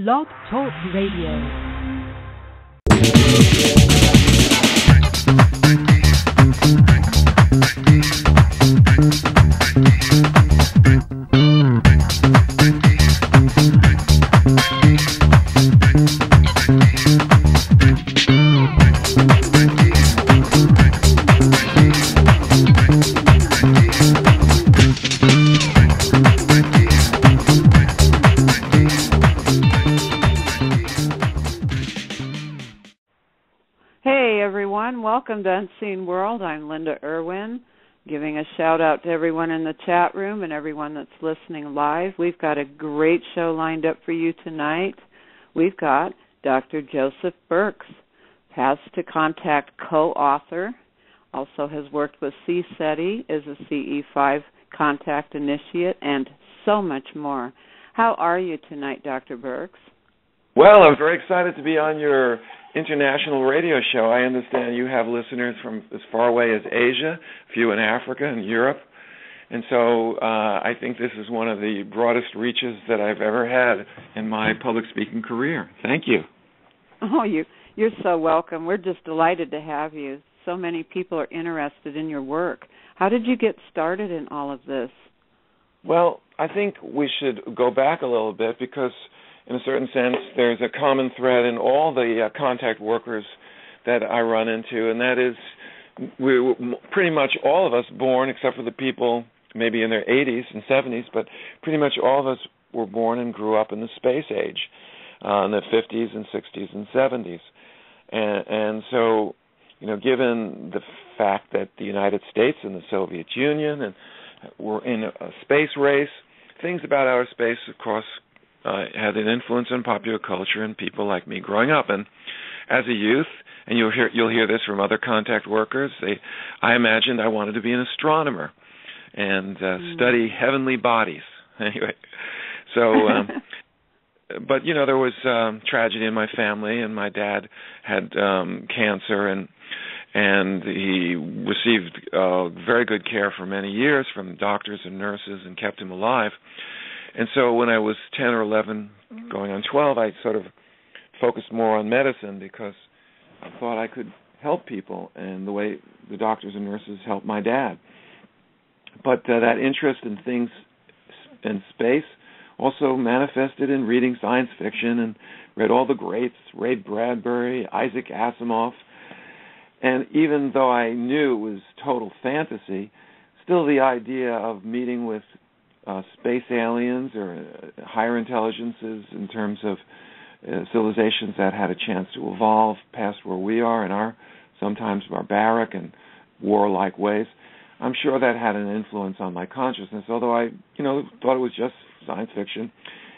Blog Talk Radio. Welcome to Unseen World. I'm Linda Irvin, giving a shout out to everyone in the chat room and everyone that's listening live. We've got a great show lined up for you tonight. We've got Dr. Joseph Burkes, Paths to Contact co-author, also has worked with CSETI as a CE5 contact initiate, and so much more. How are you tonight, Dr. Burkes? Well, I'm very excited to be on your international radio show. I understand you have listeners from as far away as Asia, a few in Africa and Europe, and so I think this is one of the broadest reaches that I've ever had in my public speaking career. Thank you. Oh, you're so welcome. We're just delighted to have you. So many people are interested in your work. How did you get started in all of this? Well, I think we should go back a little bit because in a certain sense, there's a common thread in all the contact workers that I run into, and that is we pretty much all of us born, except for the people maybe in their 80s and 70s, but pretty much all of us were born and grew up in the space age, in the 50s and 60s and 70s. And so, given the fact that the United States and the Soviet Union and were in a space race, things about our space, of course, had an influence on popular culture and people like me growing up. And as a youth, and you'll hear this from other contact workers, I imagined I wanted to be an astronomer and study heavenly bodies. Anyway, so, but there was tragedy in my family, and my dad had cancer, and he received very good care for many years from doctors and nurses and kept him alive. And so when I was 10 or 11, going on 12, I sort of focused more on medicine because I thought I could help people and the way the doctors and nurses helped my dad. But that interest in things in space also manifested in reading science fiction and read all the greats, Ray Bradbury, Isaac Asimov. And even though I knew it was total fantasy, still the idea of meeting with space aliens or higher intelligences in terms of civilizations that had a chance to evolve past where we are in our sometimes barbaric and warlike ways, I'm sure that had an influence on my consciousness, although I, thought it was just science fiction.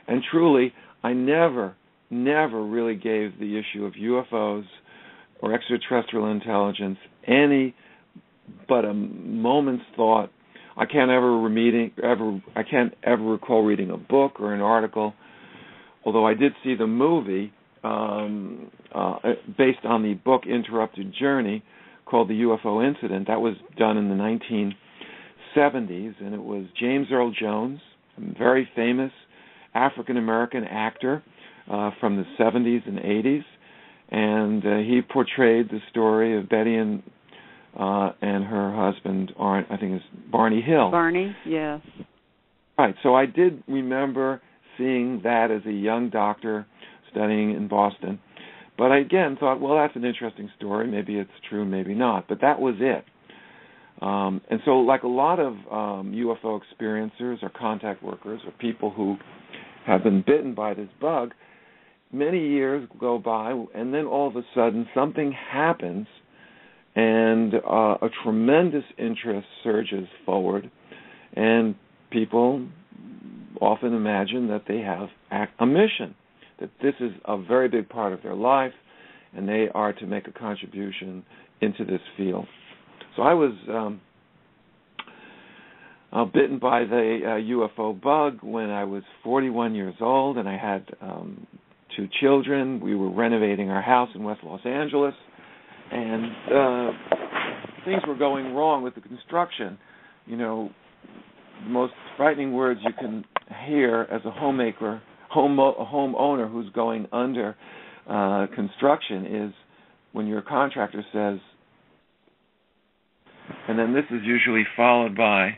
And truly, I never really gave the issue of UFOs or extraterrestrial intelligence any but a moment's thought. I can't ever recall reading a book or an article, although I did see the movie based on the book Interrupted Journey called The UFO Incident. That was done in the 1970s, and it was James Earl Jones, a very famous African-American actor from the 70s and 80s, and he portrayed the story of Betty and her husband, I think it's Barney Hill. Barney, yes. Right, so I did remember seeing that as a young doctor studying in Boston. But I again thought, well, that's an interesting story. Maybe it's true, maybe not. But that was it. And so like a lot of UFO experiencers or contact workers or people who have been bitten by this bug, many years go by, and then all of a sudden something happens, and a tremendous interest surges forward, and people often imagine that they have a mission, that this is a very big part of their life, and they are to make a contribution into this field. So I was bitten by the UFO bug when I was 41 years old, and I had 2 children. We were renovating our house in West Los Angeles, and things were going wrong with the construction. The most frightening words you can hear as a homemaker homeowner who's going under construction is when your contractor says, and then this is usually followed by,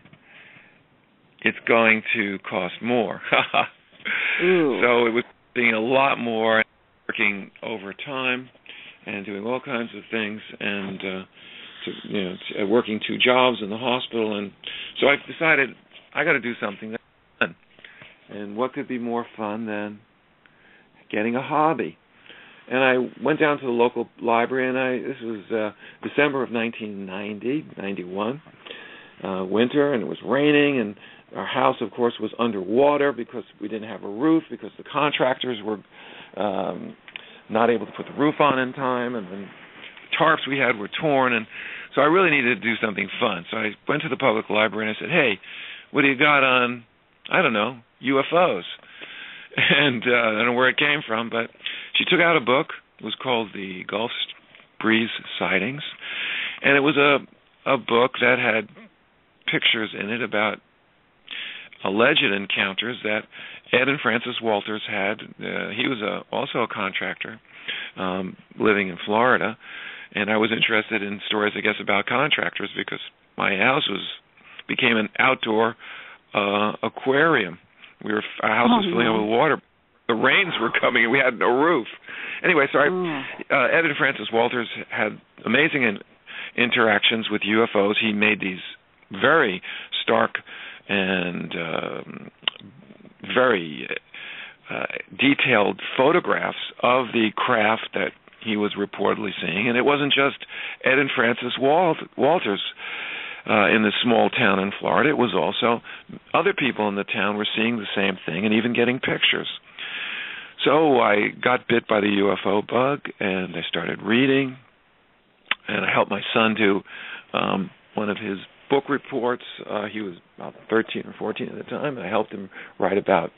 it's going to cost more. So it was being a lot more, working overtime and doing all kinds of things, and working 2 jobs in the hospital. And so I decided I got to do something that's fun. And what could be more fun than getting a hobby? And I went down to the local library, and this was December of 91, winter, and it was raining, and our house, of course, was underwater because we didn't have a roof, because the contractors were not able to put the roof on in time, and the tarps we had were torn, and so I really needed to do something fun. So I went to the public library and I said, "Hey, what do you got on, I don't know, UFOs?" And I don't know where it came from, but she took out a book. It was called The Gulf Breeze Sightings, and it was a book that had pictures in it about alleged encounters that Ed and Frances Walters had. He was also a contractor living in Florida, and I was interested in stories, I guess, about contractors because my house became an outdoor aquarium. Our house was filling up with water. The rains were coming, and we had no roof. Anyway, so Ed and Frances Walters had amazing interactions with UFOs. He made these very stark and very detailed photographs of the craft that he was reportedly seeing. And it wasn't just Ed and Frances Walters in this small town in Florida. It was also other people in the town were seeing the same thing and even getting pictures. So I got bit by the UFO bug, and I started reading, and I helped my son do one of his book reports. He was about 13 or 14 at the time, and I helped him write about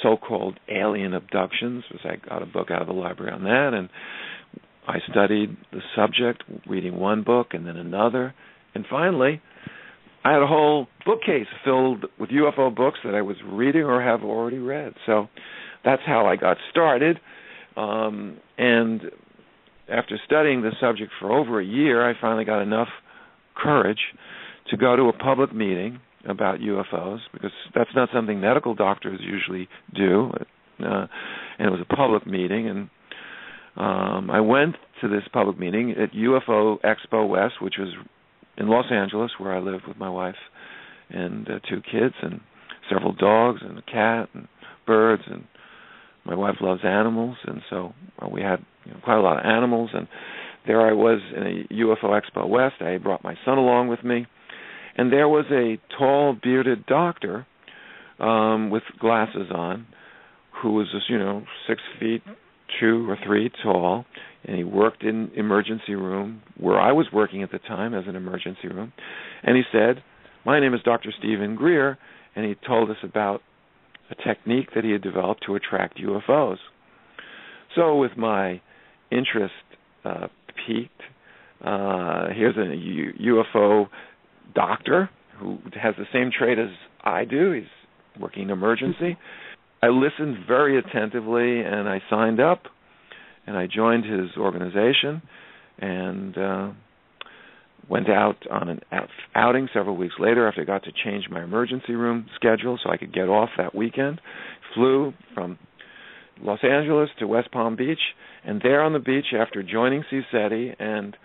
so-called alien abductions, because I got a book out of the library on that, and I studied the subject, reading one book and then another, and finally I had a whole bookcase filled with UFO books that I was reading or have already read. So that's how I got started, and after studying the subject for over a year, I finally got enough courage to go to a public meeting about UFOs, because that's not something medical doctors usually do, and it was a public meeting, and I went to this public meeting at UFO Expo West, which was in Los Angeles, where I live with my wife and 2 kids and several dogs and a cat and birds, and my wife loves animals, and so we had quite a lot of animals, and there I was in a UFO Expo West. I brought my son along with me, and there was a tall, bearded doctor with glasses on who was just, 6'2" or 3" tall, and he worked in emergency room where I was working at the time as an emergency room. And he said, "My name is Dr. Stephen Greer," and he told us about a technique that he had developed to attract UFOs. So with my interest peaked, here's a UFO doctor who has the same trade as I do. He's working in emergency. I listened very attentively, and I signed up, and I joined his organization, and went out on an outing several weeks later after I got to change my emergency room schedule so I could get off that weekend. Flew from Los Angeles to West Palm Beach, and there on the beach, after joining CSETI and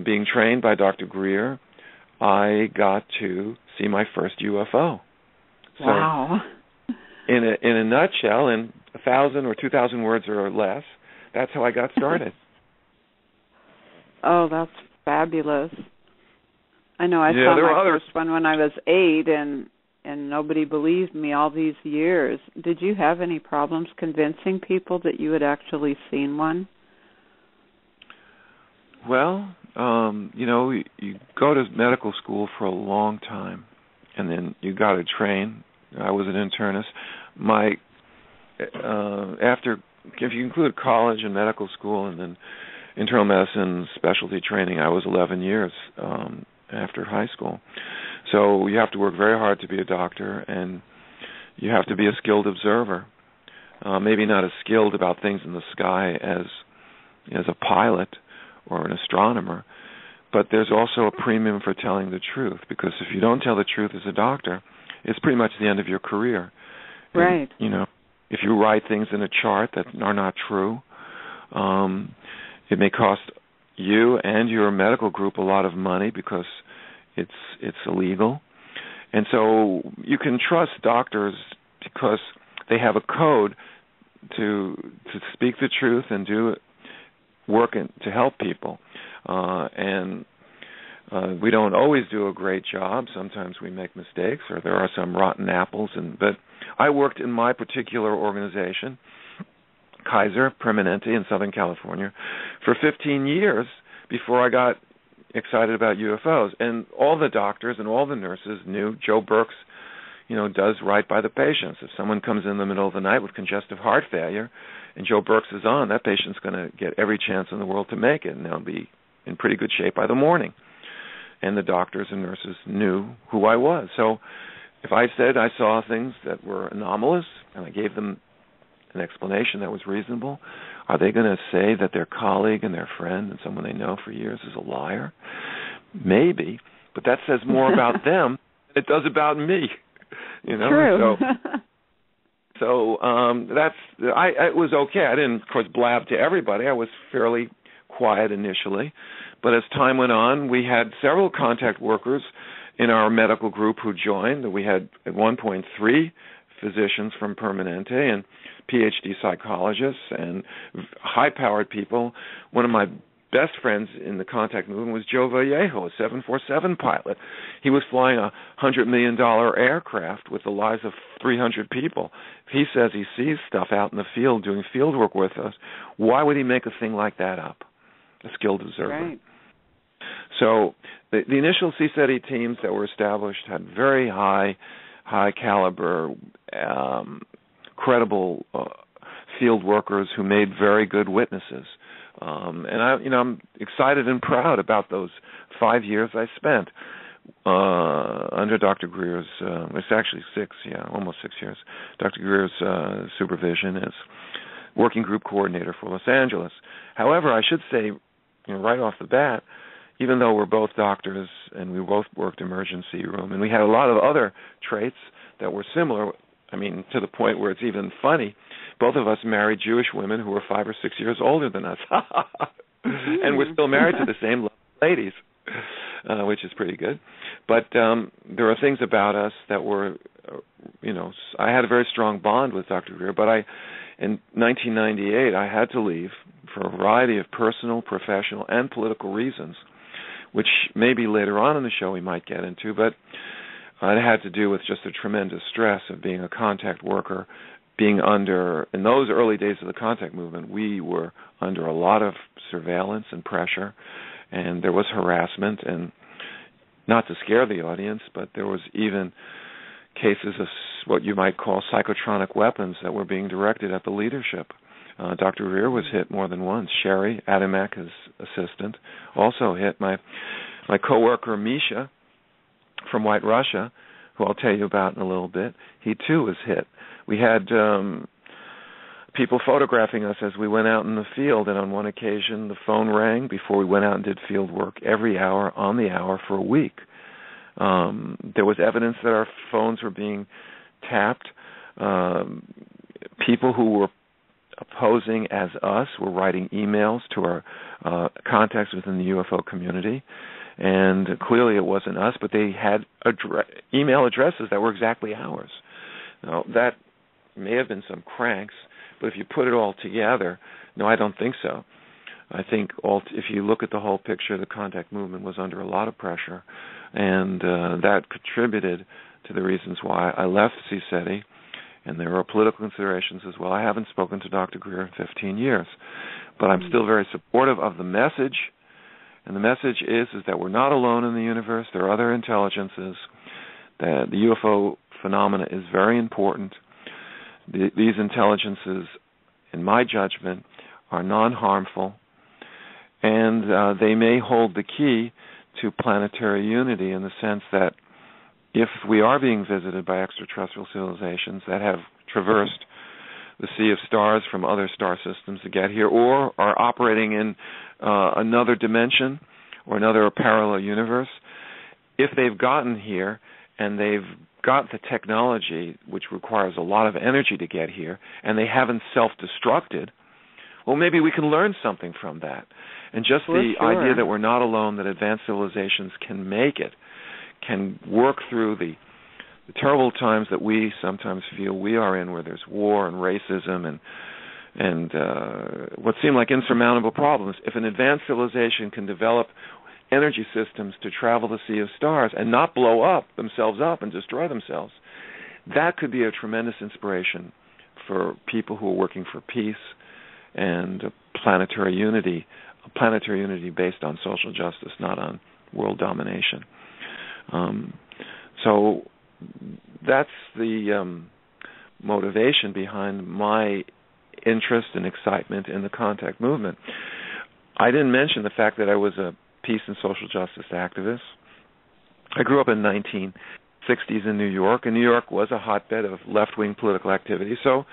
being trained by Dr. Greer, I got to see my first UFO. So, wow. In a nutshell, in 1,000 or 2,000 words or less, that's how I got started. Oh, that's fabulous. I know I saw my first one when I was 8, and nobody believed me all these years. Did you have any problems convincing people that you had actually seen one? Well, you go to medical school for a long time, and then you got to train. I was an internist. If you include college and medical school and then internal medicine specialty training, I was 11 years after high school. So you have to work very hard to be a doctor, and you have to be a skilled observer. maybe not as skilled about things in the sky as a pilot or an astronomer, but there's also a premium for telling the truth, because if you don't tell the truth as a doctor, it's pretty much the end of your career. Right. And, if you write things in a chart that are not true, it may cost you and your medical group a lot of money because it's illegal. And so you can trust doctors because they have a code to speak the truth and do work to help people. And we don't always do a great job. Sometimes we make mistakes, or there are some rotten apples. But I worked in my particular organization, Kaiser Permanente in Southern California, for 15 years before I got excited about UFOs. And all the doctors and all the nurses knew Joe Burkes, does right by the patients. If someone comes in the middle of the night with congestive heart failure and Joe Burkes is on, that patient's going to get every chance in the world to make it, and they'll be in pretty good shape by the morning. And the doctors and nurses knew who I was. So if I said I saw things that were anomalous and I gave them an explanation that was reasonable, are they going to say that their colleague and their friend and someone they know for years is a liar? Maybe, but that says more about them than it does about me. True. So it was okay. I didn't, of course, blab to everybody. I was fairly quiet initially, but as time went on, we had several contact workers in our medical group who joined. We had at one point 3 physicians from Permanente and PhD psychologists and high-powered people. One of my best friends in the contact movement was Joe Vallejo, a 747 pilot. He was flying a $100 million aircraft with the lives of 300 people. If he says he sees stuff out in the field doing field work with us, why would he make a thing like that up? A skilled observer. Right. So the initial CSETI teams that were established had very high caliber, credible field workers who made very good witnesses. And I'm excited and proud about those 5 years I spent under Dr. Greer's. It's actually 6, almost 6 years. Dr. Greer's supervision as working group coordinator for Los Angeles. However, I should say, right off the bat, even though we're both doctors and we both worked emergency room, and we had a lot of other traits that were similar, to the point where it's even funny, both of us married Jewish women who were 5 or 6 years older than us. And we're still married to the same ladies, which is pretty good. But there are things about us that were, I had a very strong bond with Dr. Greer, but in 1998, I had to leave for a variety of personal, professional, and political reasons, which maybe later on in the show we might get into, but it had to do with just the tremendous stress of being a contact worker, being under, in those early days of the contact movement, we were under a lot of surveillance and pressure, and there was harassment, and not to scare the audience, but there was even cases of what you might call psychotronic weapons that were being directed at the leadership. Dr. Greer was hit more than once. Sherry Adamek, his assistant, also hit. My coworker Misha from White Russia, who I'll tell you about in a little bit, he too was hit. We had people photographing us as we went out in the field, and on one occasion the phone rang before we went out and did field work every hour on the hour for a week. There was evidence that our phones were being tapped. People who were opposing as us were writing emails to our contacts within the UFO community, and clearly it wasn't us, but they had email addresses that were exactly ours. Now, that may have been some cranks, but if you put it all together, no, I don't think so. I think if you look at the whole picture, the contact movement was under a lot of pressure, and that contributed to the reasons why I left CSETI, and there were political considerations as well. I haven't spoken to Dr. Greer in 15 years, but I'm still very supportive of the message, and the message is that we're not alone in the universe. There are other intelligences. That the UFO phenomena is very important. These intelligences, in my judgment, are non-harmful, and they may hold the key to planetary unity in the sense that if we are being visited by extraterrestrial civilizations that have traversed the sea of stars from other star systems to get here, or are operating in another dimension or another parallel universe. If they've gotten here and they've got the technology, which requires a lot of energy to get here, and they haven't self-destructed, well, maybe we can learn something from that. And just the idea that we're not alone, that advanced civilizations can make it, can work through the terrible times that we sometimes feel we are in, where there's war and racism and what seem like insurmountable problems. If an advanced civilization can develop energy systems to travel the sea of stars and not blow themselves up and destroy themselves, that could be a tremendous inspiration for people who are working for peace and planetary unity based on social justice, not on world domination. So that's the motivation behind my interest and excitement in the contact movement. I didn't mention the fact that I was a peace and social justice activist. I grew up in the 1960s in New York, and New York was a hotbed of left-wing political activity. So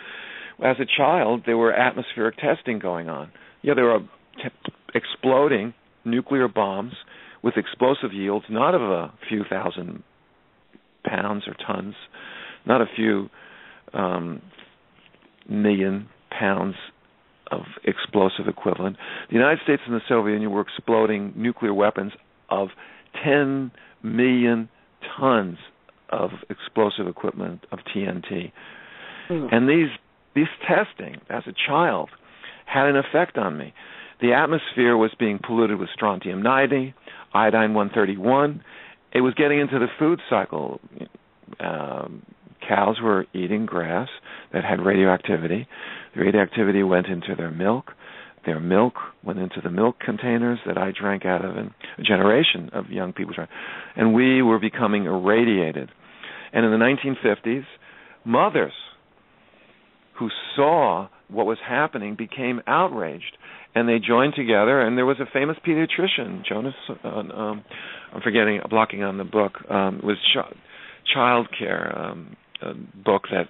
as a child, there were atmospheric testing going on. Yeah, there were exploding nuclear bombs with explosive yields, not of a few thousand pounds or tons, not a few million pounds of explosive equivalent. The United States and the Soviet Union were exploding nuclear weapons of 10 million tons of explosive equipment of TNT. And these testing, as a child, had an effect on me. The atmosphere was being polluted with strontium-90, iodine-131. It was getting into the food cycle. Cows were eating grass that had radioactivity. The radioactivity went into their milk. Their milk went into the milk containers that I drank out of, and a generation of young people drank. And we were becoming irradiated. And in the 1950s, mothers who saw what was happening became outraged, and they joined together. And there was a famous pediatrician, Jonas, I'm forgetting, blocking on the book, was child care, a book that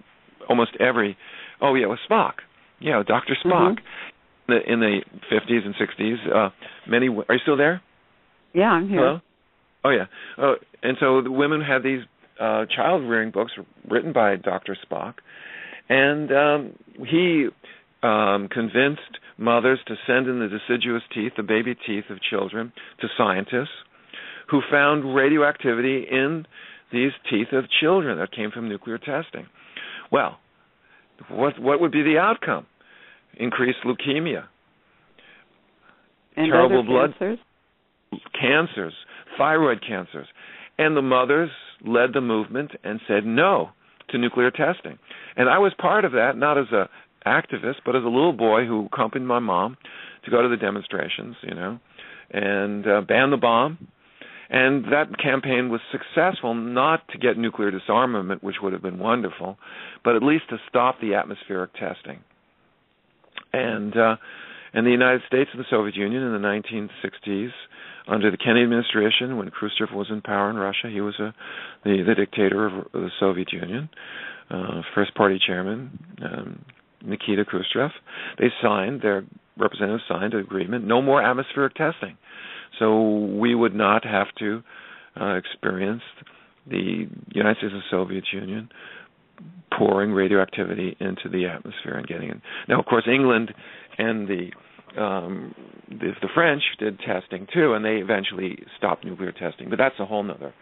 almost every, it was Spock. Yeah, Dr. Spock. Mm-hmm. In the 50s and 60s, many, are you still there? Yeah, I'm here. Hello? Oh, yeah. And so the women had these child-rearing books written by Dr. Spock, and he convinced mothers to send in the deciduous teeth, the baby teeth of children, to scientists who found radioactivity in these teeth of children that came from nuclear testing. Well, what would be the outcome? Increased leukemia, and terrible other blood cancers, thyroid cancers. And the mothers led the movement and said no to nuclear testing. And I was part of that, not as an activist, but as a little boy who accompanied my mom to go to the demonstrations, and ban the bomb. And that campaign was successful, not to get nuclear disarmament, which would have been wonderful, but at least to stop the atmospheric testing. And the United States and the Soviet Union in the 1960s, under the Kennedy administration, when Khrushchev was in power in Russia, he was the dictator of the Soviet Union, first party chairman, Nikita Khrushchev. Their representatives signed an agreement, no more atmospheric testing. So we would not have to experience the United States and Soviet Union pouring radioactivity into the atmosphere and getting it. Now, of course, England and the French did testing too, and they eventually stopped nuclear testing. But that's a whole other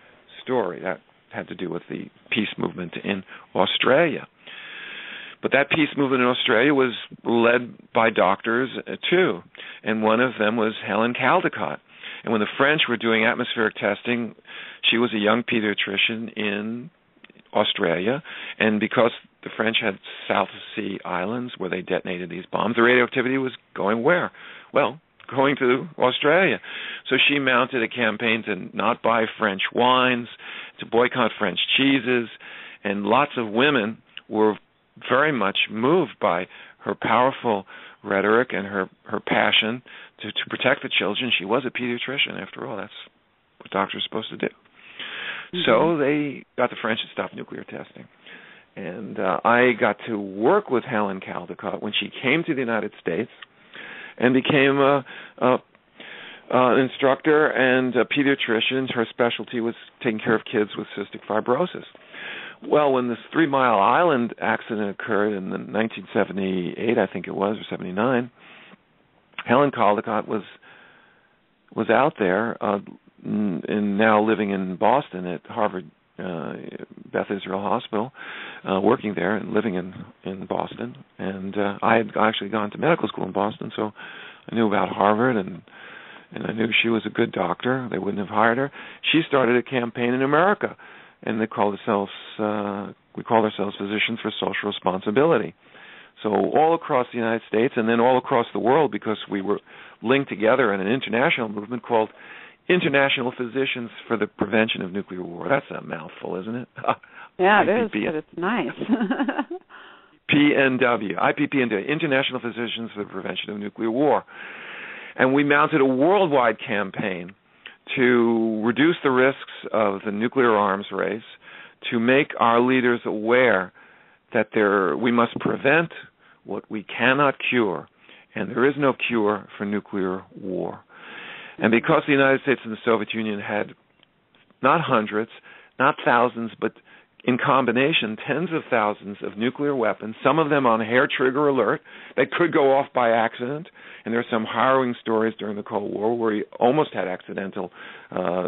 story. That had to do with the peace movement in Australia. But that peace movement in Australia was led by doctors too, and one of them was Helen Caldicott. And when the French were doing atmospheric testing, she was a young pediatrician in Australia, and because the French had South Sea islands where they detonated these bombs, the radioactivity was going where? Well, going to Australia. So she mounted a campaign to not buy French wines, to boycott French cheeses, and lots of women were very much moved by her powerful rhetoric and her passion to protect the children. She was a pediatrician, after all. That's what doctors are supposed to do. Mm-hmm. So they got the French to stop nuclear testing. And I got to work with Helen Caldicott when she came to the United States and became an instructor and a pediatrician. Her specialty was taking care of kids with cystic fibrosis. Well, when this 3 Mile Island accident occurred in 1978, I think it was, or 79, Helen Caldicott was out there and now living in Boston at Harvard Beth Israel Hospital, working there and living in Boston. And I had actually gone to medical school in Boston, so I knew about Harvard, and I knew she was a good doctor. They wouldn't have hired her. She started a campaign in America, and we called ourselves Physicians for Social Responsibility. So all across the United States and then all across the world, because we were linked together in an international movement called International Physicians for the Prevention of Nuclear War. That's a mouthful, isn't it? Yeah, it is, but it's nice. IPPNW, International Physicians for the Prevention of Nuclear War. And we mounted a worldwide campaign to reduce the risks of the nuclear arms race, to make our leaders aware that we must prevent what we cannot cure, and there is no cure for nuclear war. And because the United States and the Soviet Union had not hundreds, not thousands, but in combination tens of thousands of nuclear weapons, some of them on hair trigger alert, that could go off by accident. And there are some harrowing stories during the Cold War where we almost had accidental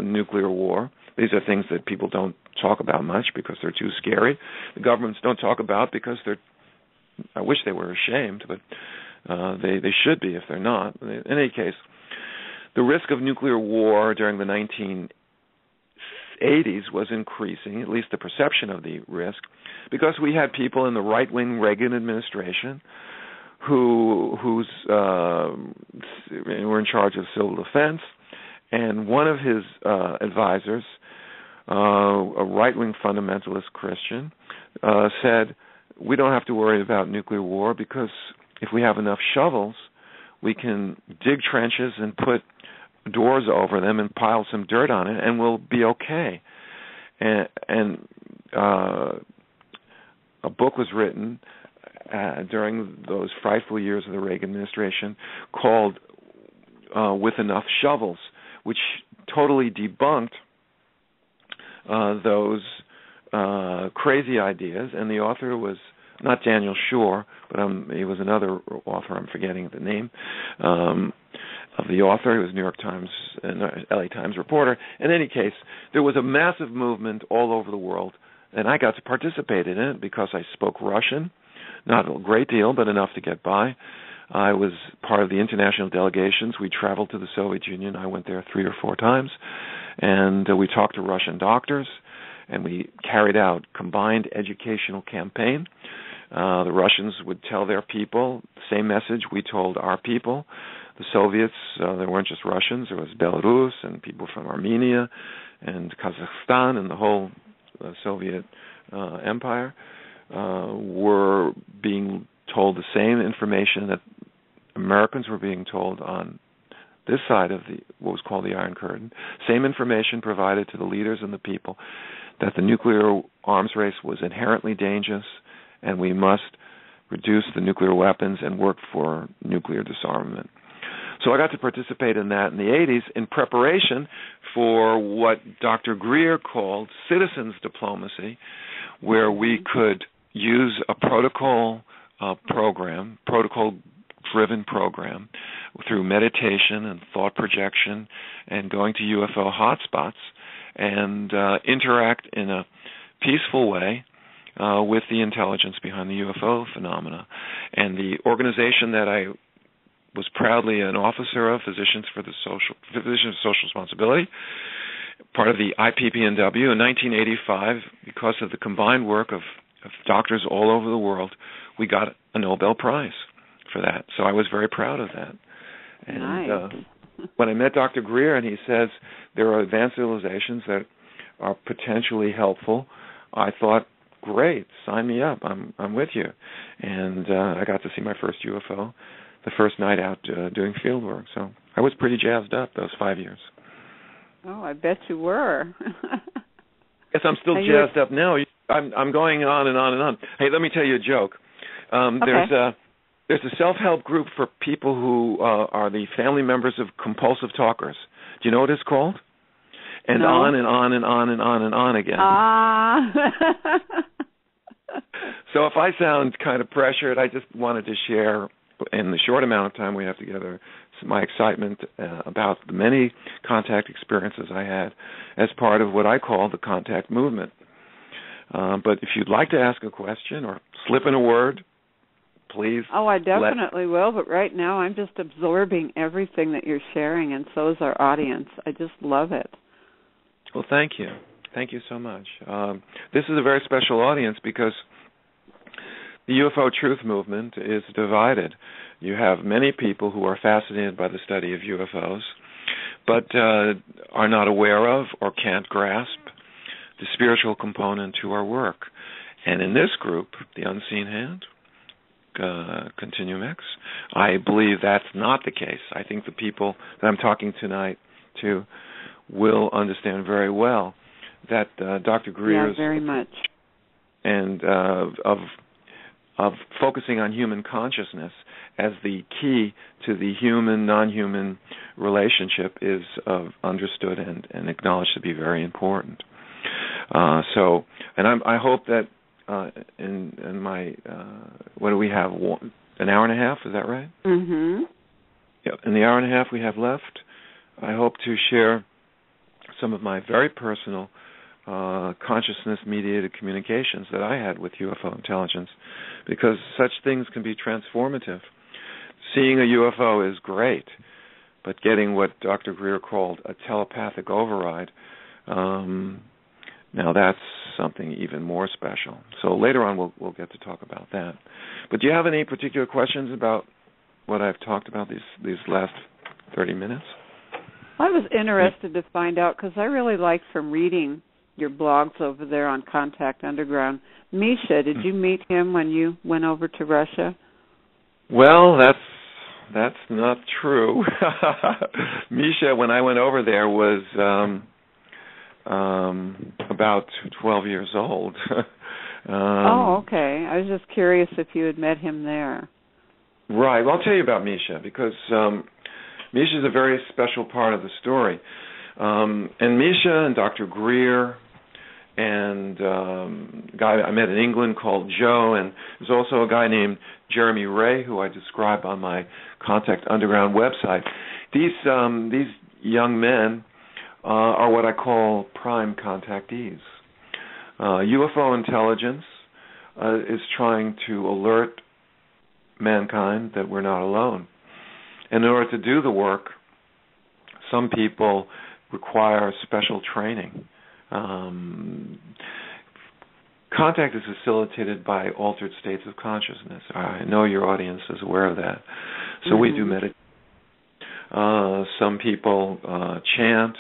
nuclear war. These are things that people don't talk about much because they're too scary. The governments don't talk about because I wish they were ashamed, but they should be if they're not. In any case, the risk of nuclear war during the 1980s was increasing, at least the perception of the risk, because we had people in the right-wing Reagan administration who were in charge of civil defense, and one of his advisors, a right-wing fundamentalist Christian, said, we don't have to worry about nuclear war because if we have enough shovels, we can dig trenches and put doors over them and pile some dirt on it, and we'll be okay. And a book was written during those frightful years of the Reagan administration called With Enough Shovels, which totally debunked those crazy ideas. And the author was not Daniel Shore, but he was another author. I'm forgetting the name of the author. He was a New York Times and LA Times reporter. In any case, there was a massive movement all over the world, and I got to participate in it because I spoke Russian, not a great deal, but enough to get by. I was part of the international delegations. We traveled to the Soviet Union. I went there 3 or 4 times, and we talked to Russian doctors, and we carried out combined educational campaign. The Russians would tell their people the same message we told our people. The Soviets, there weren't just Russians, there was Belarus and people from Armenia and Kazakhstan and the whole Soviet empire were being told the same information that Americans were being told on this side of what was called the Iron Curtain. Same information provided to the leaders and the people that the nuclear arms race was inherently dangerous and we must reduce the nuclear weapons and work for nuclear disarmament. So I got to participate in that in the 80s in preparation for what Dr. Greer called citizens diplomacy, where we could use a protocol-driven program through meditation and thought projection and going to UFO hotspots and interact in a peaceful way with the intelligence behind the UFO phenomena. And the organization that I was proudly an officer of, Physicians for Social Responsibility, part of the IPPNW in 1985, because of the combined work of doctors all over the world, we got a Nobel Prize for that. So I was very proud of that. And nice. When I met Dr. Greer and he says there are advanced civilizations that are potentially helpful, I thought, great, sign me up. I'm with you. And I got to see my first UFO the first night out doing field work. So I was pretty jazzed up those 5 years. Oh, I bet you were. Yes, I'm still jazzed up now. I'm going on and on and on. Hey, let me tell you a joke. Okay. There's a self-help group for people who are the family members of compulsive talkers. Do you know what it's called? And No. on and on and on and on and on again. So if I sound kind of pressured, I just wanted to share, in the short amount of time we have together, my excitement about the many contact experiences I had as part of what I call the contact movement. But if you'd like to ask a question or slip in a word, please. Oh, I definitely will, but right now I'm just absorbing everything that you're sharing, and so is our audience. I just love it. Well, thank you. Thank you so much. This is a very special audience because the UFO truth movement is divided. You have many people who are fascinated by the study of UFOs, but are not aware of or can't grasp the spiritual component to our work. And in this group, the Unseen Hand, Continuum X, I believe that's not the case. I think the people that I'm talking tonight to will understand very well that Dr. Greer's very much, and of focusing on human consciousness as the key to the human-non-human relationship is understood and acknowledged to be very important. I hope that in my what do we have? An hour and a half? Is that right? Mm-hmm. Yeah. In the hour and a half we have left, I hope to share some of my very personal consciousness-mediated communications that I had with UFO intelligence, because such things can be transformative. Seeing a UFO is great, but getting what Dr. Greer called a telepathic override, now that's something even more special. So later on we'll get to talk about that. But do you have any particular questions about what I've talked about these last 30 minutes? I was interested to find out, because I really liked from reading your blogs over there on Contact Underground. Misha, did you meet him when you went over to Russia? Well, that's not true. Misha, when I went over there, was about 12 years old. Oh, okay. I was just curious if you had met him there. Right. Well, I'll tell you about Misha, because Misha is a very special part of the story. And Misha and Dr. Greer and a guy I met in England called Joe, and there's also a guy named Jeremy Ray, who I describe on my Contact Underground website. These young men are what I call prime contactees. UFO intelligence is trying to alert mankind that we're not alone. And in order to do the work, some people require special training. Contact is facilitated by altered states of consciousness. I know your audience is aware of that. So we do meditation. Some people chant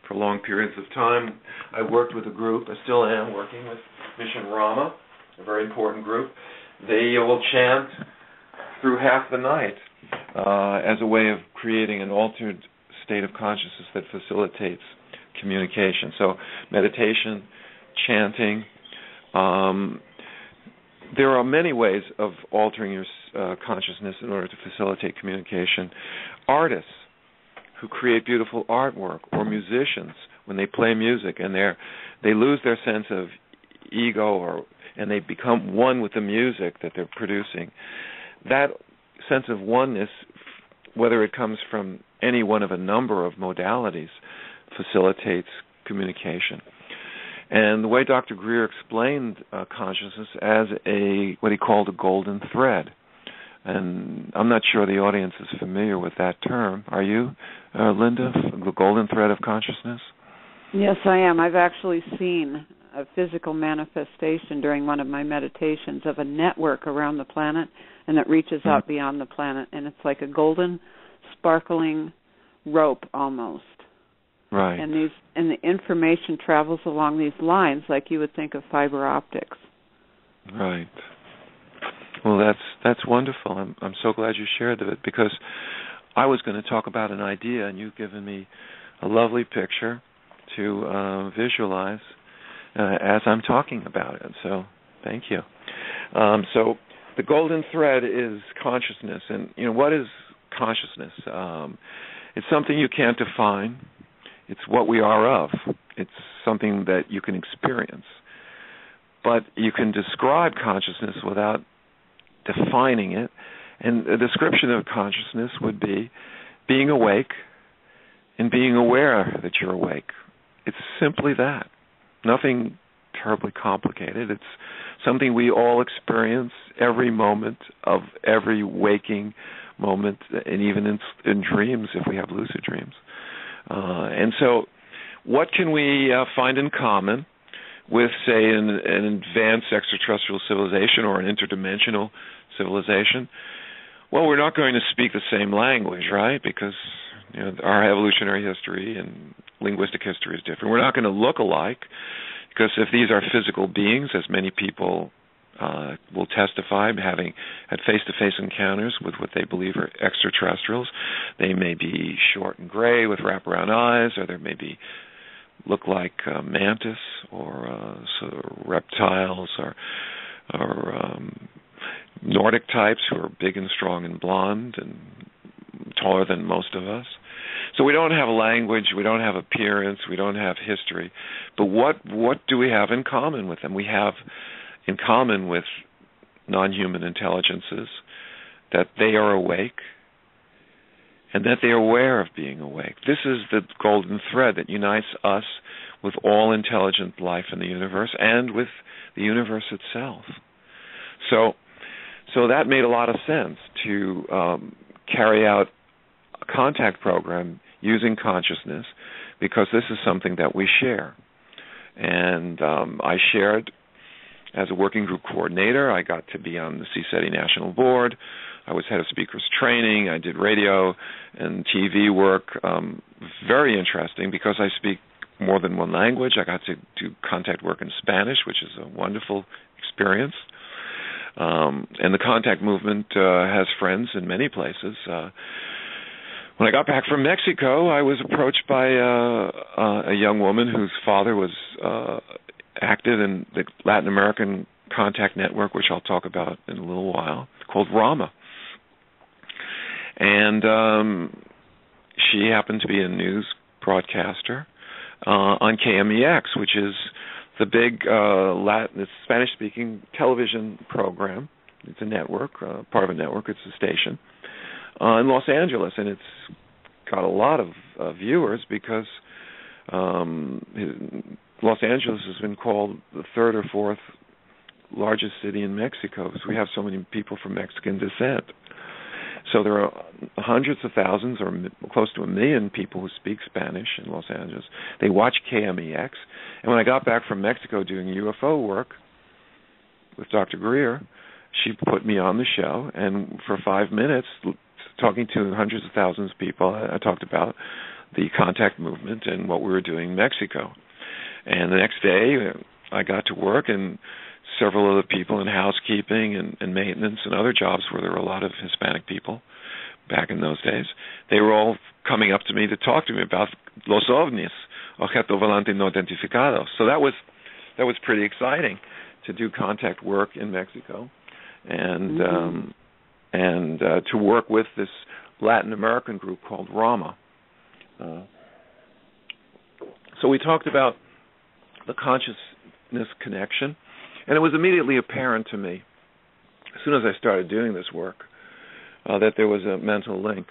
for long periods of time. I worked with a group, I still am working with Mission Rama, a very important group. They will chant through half the night as a way of creating an altered state of consciousness that facilitates communication. So meditation, chanting. There are many ways of altering your consciousness in order to facilitate communication. Artists who create beautiful artwork, or musicians when they play music and they lose their sense of ego, and they become one with the music that they're producing. That sense of oneness, whether it comes from any one of a number of modalities, facilitates communication. And the way Dr. Greer explained consciousness as what he called a golden thread. And I'm not sure the audience is familiar with that term. Are you, Linda, the golden thread of consciousness? Yes, I am. I've actually seen a physical manifestation during one of my meditations of a network around the planet, and it reaches out beyond the planet, and it's like a golden, sparkling rope almost. Right. And the information travels along these lines like you would think of fiber optics. Right. Well, that's wonderful. I'm so glad you shared it, because I was going to talk about an idea, and you've given me a lovely picture to visualize. as I'm talking about it. So thank you. So the golden thread is consciousness. And, what is consciousness? It's something you can't define. It's what we are of. It's something that you can experience. But you can describe consciousness without defining it. And a description of consciousness would be being awake and being aware that you're awake. It's simply that. Nothing terribly complicated. It's something we all experience every moment of every waking moment, and even in dreams, if we have lucid dreams. And so what can we find in common with, say, an advanced extraterrestrial civilization or an interdimensional civilization? Well, we're not going to speak the same language, right? Because our evolutionary history and linguistic history is different. We're not going to look alike, because if these are physical beings, as many people will testify, having had face-to-face encounters with what they believe are extraterrestrials, they may be short and gray with wraparound eyes, or they may look like mantis or sort of reptiles or Nordic types who are big and strong and blonde and taller than most of us. So we don't have a language, we don't have appearance, we don't have history. But what do we have in common with them? We have in common with non-human intelligences that they are awake and that they are aware of being awake. This is the golden thread that unites us with all intelligent life in the universe and with the universe itself. So that made a lot of sense to carry out a contact program using consciousness, because this is something that we share. And I shared as a working group coordinator. I got to be on the CSETI National Board. I was head of speakers training. I did radio and TV work. Very interesting, because I speak more than one language. I got to do contact work in Spanish, which is a wonderful experience. And the contact movement has friends in many places. When I got back from Mexico, I was approached by a young woman whose father was active in the Latin American contact network, which I'll talk about in a little while, called RAMA. And she happened to be a news broadcaster on KMEX, which is the big Spanish-speaking television program. It's a network, part of a network. It's a station in Los Angeles, and it's got a lot of viewers because Los Angeles has been called the third or fourth largest city in Mexico, because we have so many people from Mexican descent. So there are hundreds of thousands, or close to 1 million people who speak Spanish in Los Angeles. They watch KMEX. And when I got back from Mexico doing UFO work with Dr. Greer, she put me on the show, and for 5 minutes, talking to hundreds of thousands of people, I talked about the contact movement and what we were doing in Mexico. And the next day, I got to work, and several other people in housekeeping and maintenance and other jobs where there were a lot of Hispanic people back in those days. They were all coming up to me to talk to me about los ovnis, objeto volante no identificado. So that was pretty exciting to do contact work in Mexico, and to work with this Latin American group called RAMA. So we talked about the consciousness connection. And it was immediately apparent to me, as soon as I started doing this work, that there was a mental link.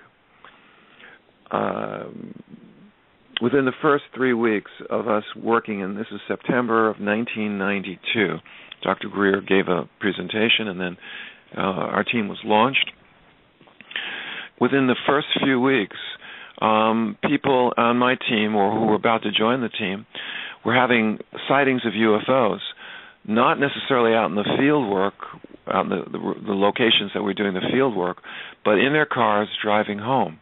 Within the first 3 weeks of us working, and this is September of 1992, Dr. Greer gave a presentation, and then our team was launched. Within the first few weeks, people on my team, or who were about to join the team, were having sightings of UFOs. Not necessarily out in the field work, out in the locations that we're doing the field work, but in their cars driving home.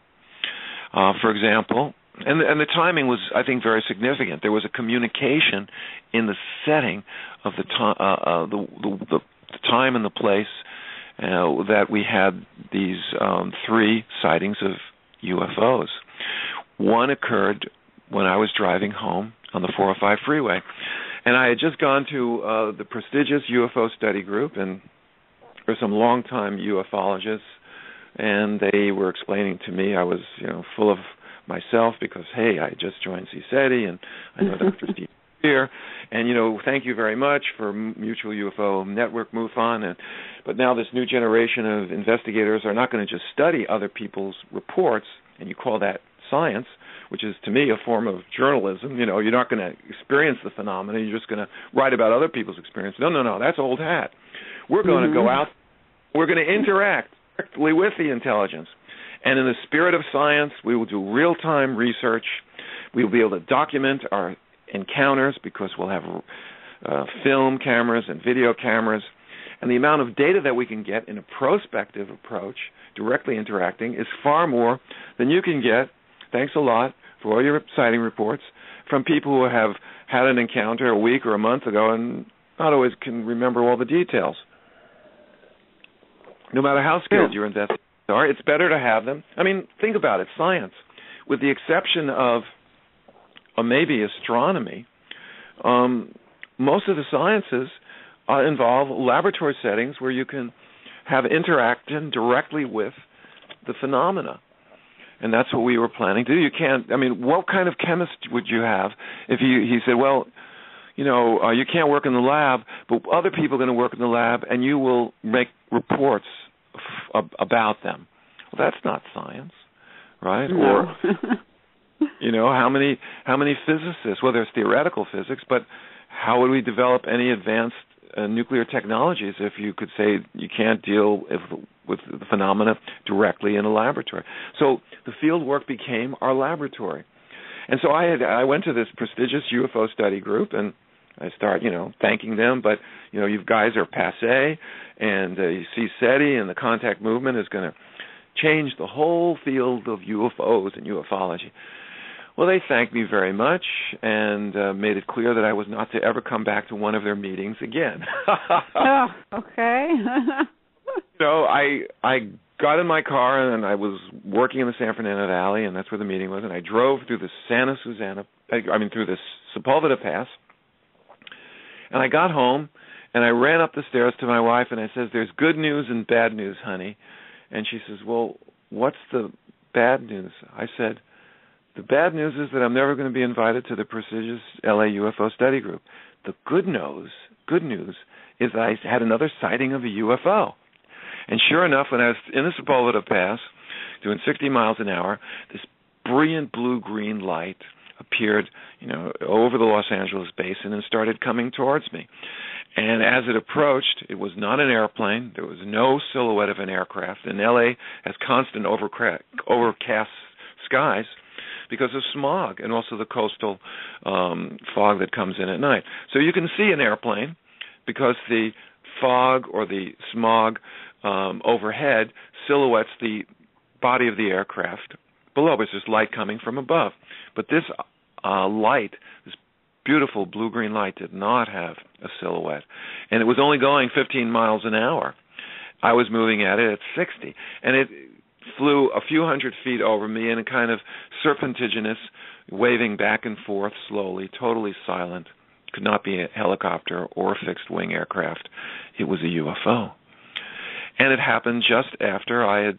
For example, and the timing was, I think, very significant. There was a communication in the setting of the time and the place that we had these 3 sightings of UFOs. One occurred when I was driving home on the 405 freeway. And I had just gone to the prestigious UFO study group, and there were some longtime ufologists, and they were explaining to me, I was, full of myself because, hey, I just joined CSETI, and I know Dr. Steve here, and, thank you very much for Mutual UFO Network, MUFON, but now this new generation of investigators are not going to just study other people's reports, and you call that science, which is, to me, a form of journalism. You're not going to experience the phenomena. You're just going to write about other people's experience. No, that's old hat. We're going to go out. We're going to interact directly with the intelligence. And in the spirit of science, we will do real-time research. We will be able to document our encounters because we'll have film cameras and video cameras. And the amount of data that we can get in a prospective approach, directly interacting, is far more than you can get, thanks a lot for all your sighting reports, from people who have had an encounter a week or a month ago and not always can remember all the details. No matter how skilled your investigators are, it's better to have them. I mean, think about it, science. With the exception of maybe astronomy, most of the sciences involve laboratory settings where you can have interaction directly with the phenomena. And that's what we were planning to do. You can't, what kind of chemist would you have if he said, well, you can't work in the lab, but other people are going to work in the lab and you will make reports about them. Well, that's not science, right? No. Or, how many physicists, well, there's theoretical physics, but how would we develop any advanced nuclear technologies if you could say you can't deal with the phenomena directly in a laboratory? So the field work became our laboratory. And so I went to this prestigious UFO study group, and I start, thanking them, but, you guys are passé, and CSETI and the contact movement is going to change the whole field of UFOs and ufology. Well, they thanked me very much and made it clear that I was not to ever come back to one of their meetings again. Oh, okay. I got in my car and I was working in the San Fernando Valley, and that's where the meeting was, and I drove through the through the Sepulveda Pass, and I got home, and I ran up the stairs to my wife, and I said, there's good news and bad news, honey. And she says, well, what's the bad news? I said, the bad news is that I'm never going to be invited to the prestigious LA UFO study group. The good news is that I had another sighting of a UFO. And sure enough, when I was in the Sepulveda Pass, doing 60 miles an hour, this brilliant blue-green light appeared, over the Los Angeles basin and started coming towards me. And as it approached, it was not an airplane. There was no silhouette of an aircraft. And LA has constant overcast skies because of smog and also the coastal fog that comes in at night. So you can see an airplane because the fog or the smog overhead silhouettes the body of the aircraft below. It's just light coming from above. But this light, this beautiful blue-green light, did not have a silhouette. And it was only going 15 miles an hour. I was moving at it at 60. And it flew a few hundred feet over me in a kind of serpentigenous, waving back and forth slowly, totally silent. Could not be a helicopter or a fixed-wing aircraft. It was a UFO. And it happened just after I had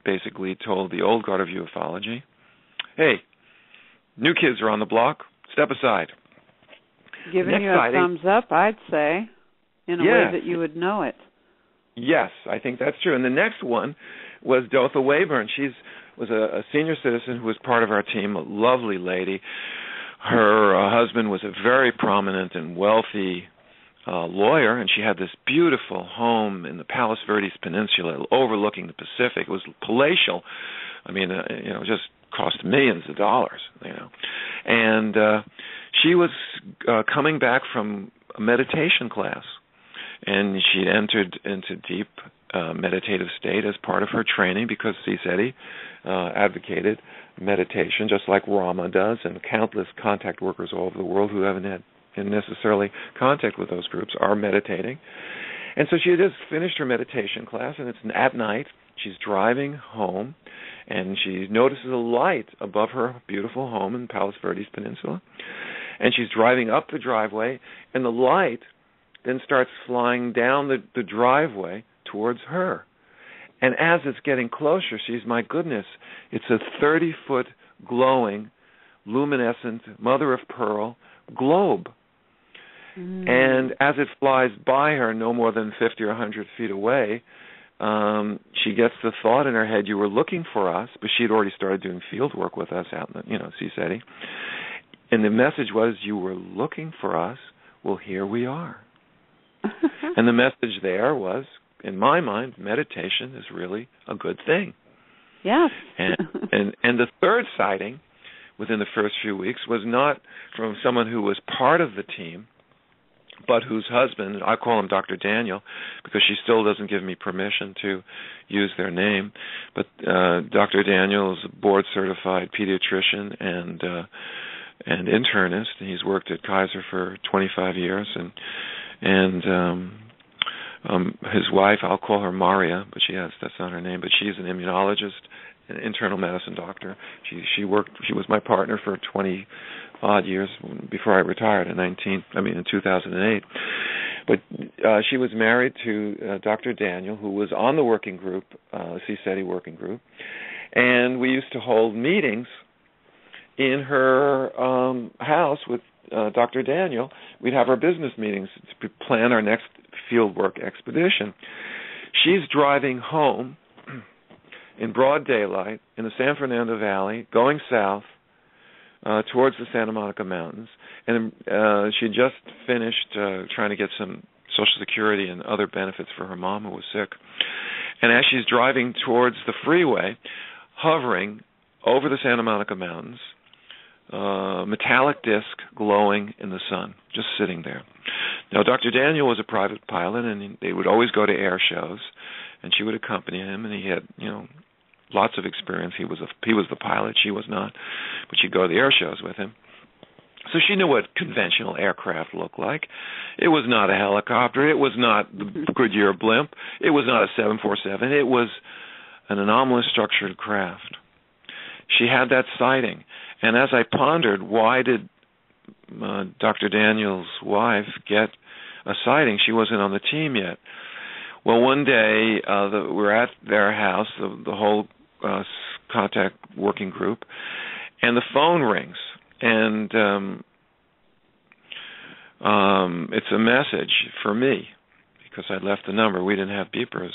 basically told the old guard of ufology, hey, new kids are on the block, step aside. Giving Next you a sighting, thumbs up, I'd say, in a way that you would know it. Yes, I think that's true. And the next one was Dotha Wayburn. She was a senior citizen who was part of our team, a lovely lady. Her husband was a very prominent and wealthy lawyer, and she had this beautiful home in the Palos Verdes Peninsula overlooking the Pacific. It was palatial. Just cost millions of dollars, And she was coming back from a meditation class, and she'd entered into deep meditative state as part of her training because CSETI advocated meditation, just like Rama does, and countless contact workers all over the world who haven't had necessarily contact with those groups are meditating. And so she had just finished her meditation class, and it's at night. She's driving home, and she notices a light above her beautiful home in Palos Verdes Peninsula. And she's driving up the driveway, and the light then starts flying down the driveway towards her. And as it's getting closer, she's, my goodness, it's a 30-foot glowing, luminescent, mother-of-pearl globe. And as it flies by her, no more than 50 or 100 feet away, she gets the thought in her head, you were looking for us, but she'd already started doing field work with us out in the, CSETI. And the message was, you were looking for us, well, here we are. And the message there was, in my mind, meditation is really a good thing. Yes. and the third sighting within the first few weeks was not from someone who was part of the team, but whose husband, I call him Dr. Daniel because she still doesn't give me permission to use their name, but Dr. Daniel is a board-certified pediatrician and internist. He's worked at Kaiser for 25 years, and his wife, I'll call her Maria, but that's not her name, but she's an immunologist, an internal medicine doctor. She was my partner for 20-odd years before I retired in 2008. But she was married to Dr. Daniel, who was on the working group, CSETI working group, and we used to hold meetings in her house with Dr. Daniel. We'd have our business meetings to plan our next fieldwork expedition. She's driving home in broad daylight in the San Fernando Valley, going south towards the Santa Monica Mountains, and she just finished trying to get some Social Security and other benefits for her mom who was sick. And as she's driving towards the freeway, hovering over the Santa Monica Mountains, metallic disc glowing in the sun, just sitting there. Now, Dr. Daniel was a private pilot, and they would always go to air shows, and she would accompany him, and he had, lots of experience. He was the pilot, she was not, but she'd go to the air shows with him. So she knew what conventional aircraft looked like. It was not a helicopter. It was not the Goodyear blimp. It was not a 747. It was an anomalous structured craft. She had that sighting. And as I pondered, why did Dr. Daniel's wife get a sighting? She wasn't on the team yet. Well, one day we're at their house, the whole contact working group, and the phone rings. And it's a message for me because I'd left the number. We didn't have beepers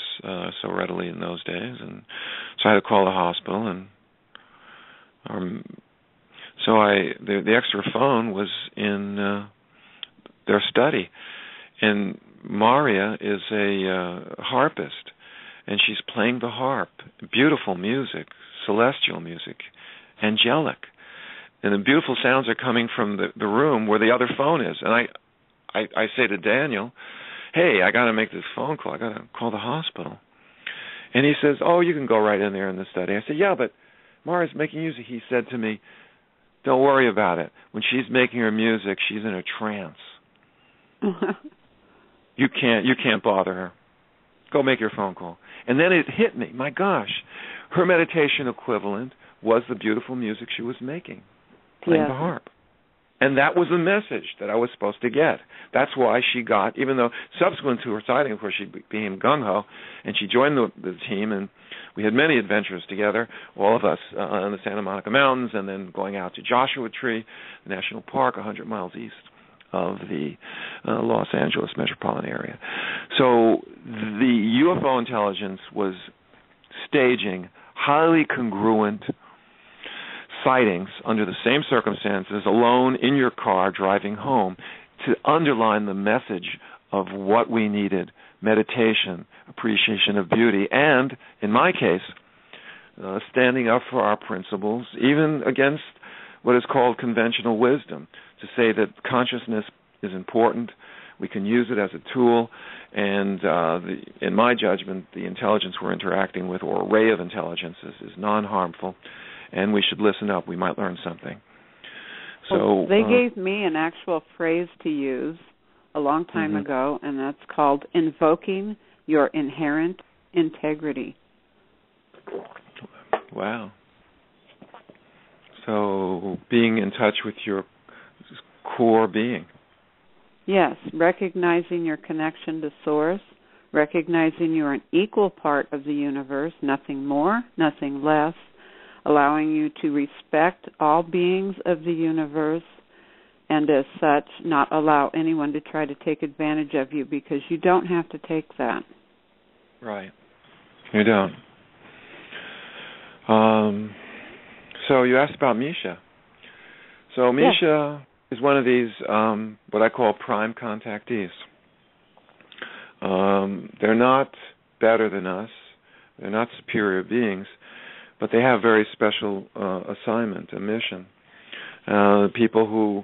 so readily in those days, and so I had to call the hospital. And so the extra phone was in their study, and Maria is a harpist, and she's playing the harp. Beautiful music, celestial music, angelic. And the beautiful sounds are coming from the room where the other phone is. And I say to Daniel, hey, I got to make this phone call. I got to call the hospital. And he says, oh, you can go right in there in the study. I said, yeah, but Maria's making music. He said to me, don't worry about it. When she's making her music, she's in a trance. You can't bother her. Go make your phone call. And then it hit me. My gosh, her meditation equivalent was the beautiful music she was making, playing the harp. And that was the message that I was supposed to get. That's why she got, even though subsequent to her sighting, of course, she became gung-ho, and she joined the team, and we had many adventures together, all of us, in the Santa Monica Mountains, and then going out to Joshua Tree National Park, 100 miles east of the Los Angeles metropolitan area. So the UFO intelligence was staging highly congruent sightings under the same circumstances, alone in your car driving home, to underline the message of what we needed: meditation, appreciation of beauty, and, in my case, standing up for our principles, even against what is called conventional wisdom, to say that consciousness is important, we can use it as a tool, and in my judgment, the intelligence we're interacting with, or array of intelligences, is non-harmful, and we should listen up. We might learn something. So they gave me an actual phrase to use a long time ago, and that's called invoking your inherent integrity. Wow. So being in touch with your core being. Yes, recognizing your connection to Source, recognizing you're an equal part of the universe, nothing more, nothing less, allowing you to respect all beings of the universe, and as such, not allow anyone to try to take advantage of you, because you don't have to take that. Right. You don't. So you asked about Misha. So Misha is one of these, what I call prime contactees. They're not better than us. They're not superior beings, but they have very special assignment, a mission. People who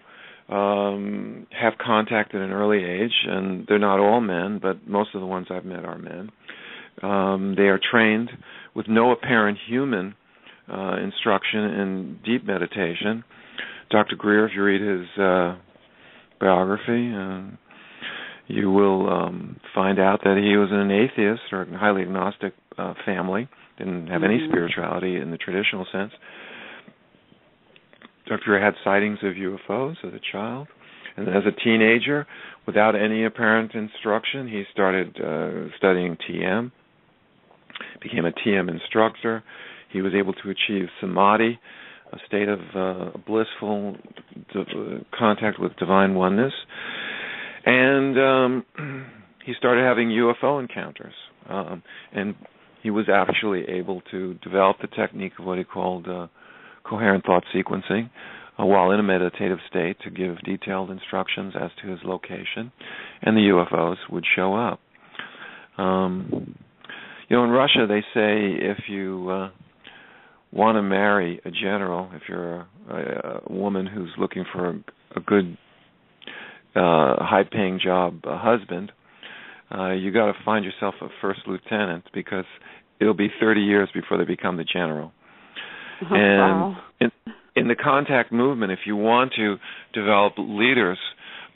have contact at an early age, and they're not all men, but most of the ones I've met are men. They are trained with no apparent human instruction in deep meditation. Dr. Greer, if you read his biography, you will find out that he was an atheist or a highly agnostic family, didn't have any spirituality in the traditional sense. Dr. Greer had sightings of UFOs as a child, and as a teenager, without any apparent instruction, he started studying TM, became a TM instructor. He was able to achieve samadhi, a state of blissful contact with divine oneness. And he started having UFO encounters. And he was actually able to develop the technique of what he called coherent thought sequencing while in a meditative state to give detailed instructions as to his location, and the UFOs would show up. In Russia, they say if you want to marry a general, if you're a woman who's looking for a good, high-paying job husband, you got to find yourself a first lieutenant, because it'll be 30 years before they become the general. Oh, and wow. in the contact movement, if you want to develop leaders,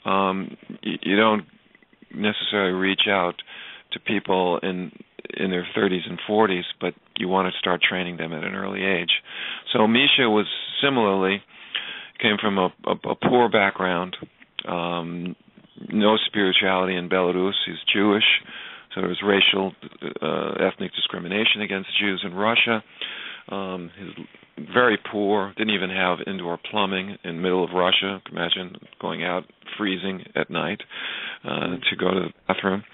you don't necessarily reach out to people in their 30s and 40s, but you want to start training them at an early age. So Misha was similarly, came from a poor background, no spirituality in Belarus. He's Jewish, so there was racial, ethnic discrimination against Jews in Russia. He's very poor, didn't even have indoor plumbing in the middle of Russia. Imagine going out freezing at night to go to the bathroom.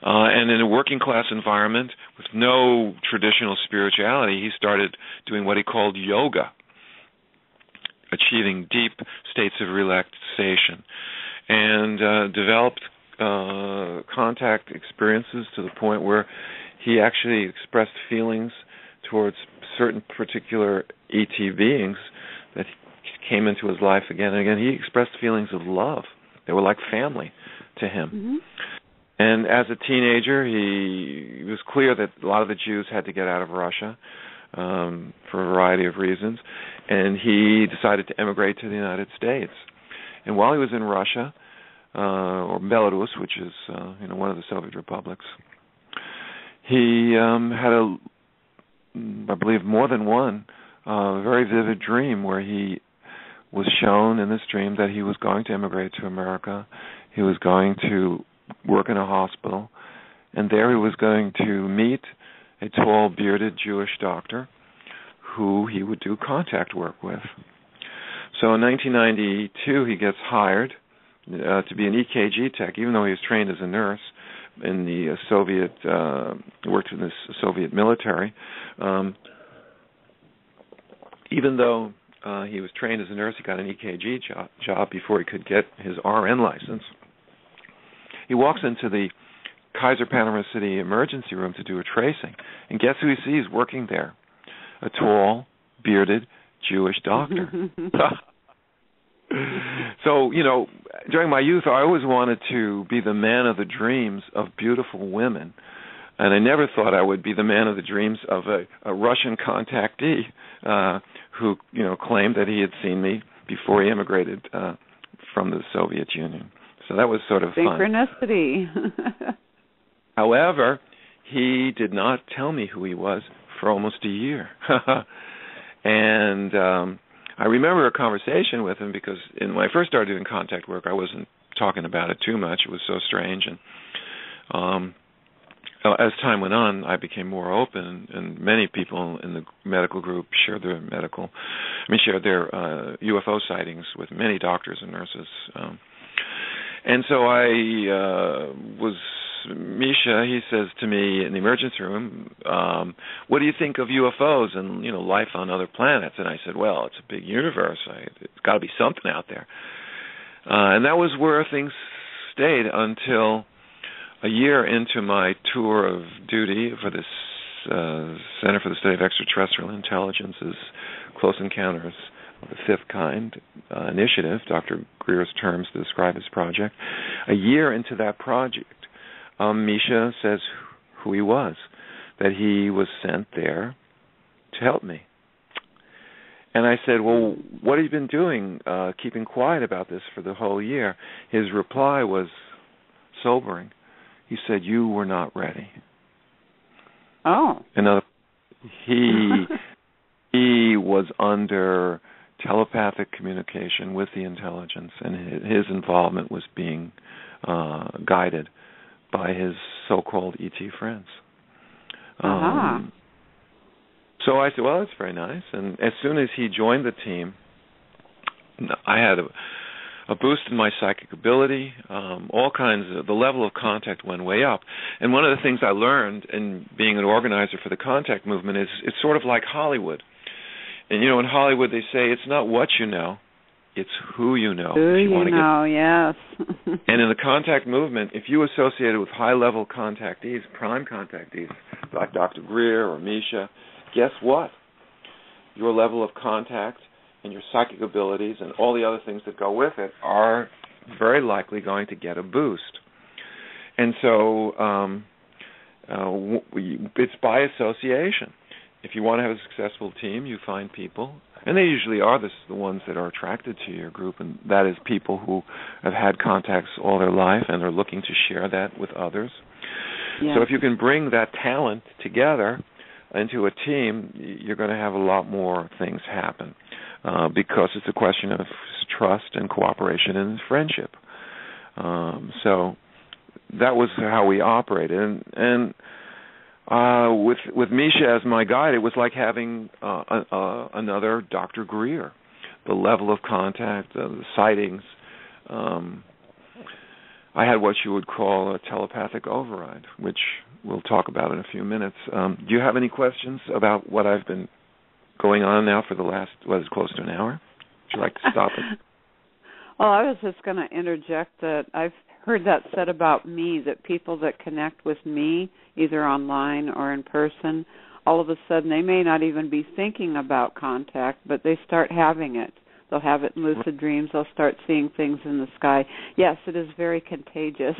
And in a working class environment with no traditional spirituality, he started doing what he called yoga, achieving deep states of relaxation, and developed contact experiences to the point where he actually expressed feelings towards certain particular ET beings that came into his life again and again. He expressed feelings of love. They were like family to him. Mm-hmm. And as a teenager, it was clear that a lot of the Jews had to get out of Russia for a variety of reasons, and he decided to emigrate to the United States. And while he was in Russia, or Belarus, which is one of the Soviet republics, he had I believe more than one very vivid dream where he was shown in this dream that he was going to emigrate to America. He was going to work in a hospital, and there he was going to meet a tall, bearded Jewish doctor who he would do contact work with. So in 1992, he gets hired to be an EKG tech, even though he was trained as a nurse in the Soviet, worked in the Soviet military. Even though he was trained as a nurse, he got an EKG job before he could get his RN license. He walks into the Kaiser Panama City emergency room to do a tracing, and guess who he sees working there? A tall, bearded Jewish doctor. So, during my youth, I always wanted to be the man of the dreams of beautiful women, and I never thought I would be the man of the dreams of a Russian contactee who, claimed that he had seen me before he immigrated from the Soviet Union. So that was sort of synchronicity. Fun. However, he did not tell me who he was for almost a year. And I remember a conversation with him because when I first started doing contact work, I wasn't talking about it too much. It was so strange. And as time went on, I became more open, and many people in the medical group shared their UFO sightings with many doctors and nurses. And so Misha, he says to me in the emergency room, what do you think of UFOs and, life on other planets? And I said, well, it's a big universe. It's got to be something out there. And that was where things stayed until a year into my tour of duty for this Center for the Study of Extraterrestrial Intelligence's Close Encounters of the Fifth Kind initiative, Dr. Greer's terms to describe his project. A year into that project, Misha says who he was, that he was sent there to help me. And I said, well, what have you been doing, keeping quiet about this for the whole year? His reply was sobering. He said, you were not ready. Oh. He was under telepathic communication with the intelligence, and his involvement was being guided by his so-called ET friends. So I said, well, that's very nice. And as soon as he joined the team, I had a boost in my psychic ability, all kinds of, the level of contact went way up. And one of the things I learned in being an organizer for the contact movement is it's sort of like Hollywood. And, in Hollywood they say it's not what you know, it's who you know. Who you know, yes. And in the contact movement, if you associate it with high-level contactees, prime contactees, like Dr. Greer or Misha, guess what? Your level of contact and your psychic abilities and all the other things that go with it are very likely going to get a boost. And so it's by association. If you want to have a successful team, you find people, and they usually are the ones that are attracted to your group, and that is people who have had contacts all their life and are looking to share that with others. Yeah. So if you can bring that talent together into a team, you're going to have a lot more things happen. Because it's a question of trust and cooperation and friendship. So that was how we operated. And with Misha as my guide, it was like having another Dr. Greer. The level of contact, the sightings. I had what you would call a telepathic override, which we'll talk about in a few minutes. Do you have any questions about what I've been going on now for the last, close to an hour? Would you like to stop it? Well, I was just going to interject that I've heard that said about me, that people that connect with me, either online or in person, all of a sudden they may not even be thinking about contact, but they start having it. They'll have it in lucid dreams. They'll start seeing things in the sky. Yes, it is very contagious.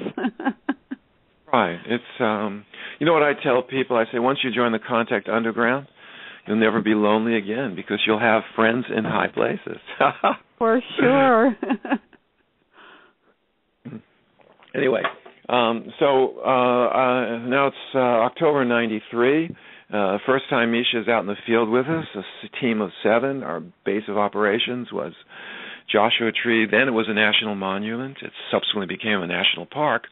Right. It's, you know what I tell people? I say, once you join the contact underground, you'll never be lonely again because you'll have friends in high places. For sure. Anyway, so now it's October 93. First time Misha's out in the field with us, a team of 7. Our base of operations was Joshua Tree. Then it was a national monument. It subsequently became a national park.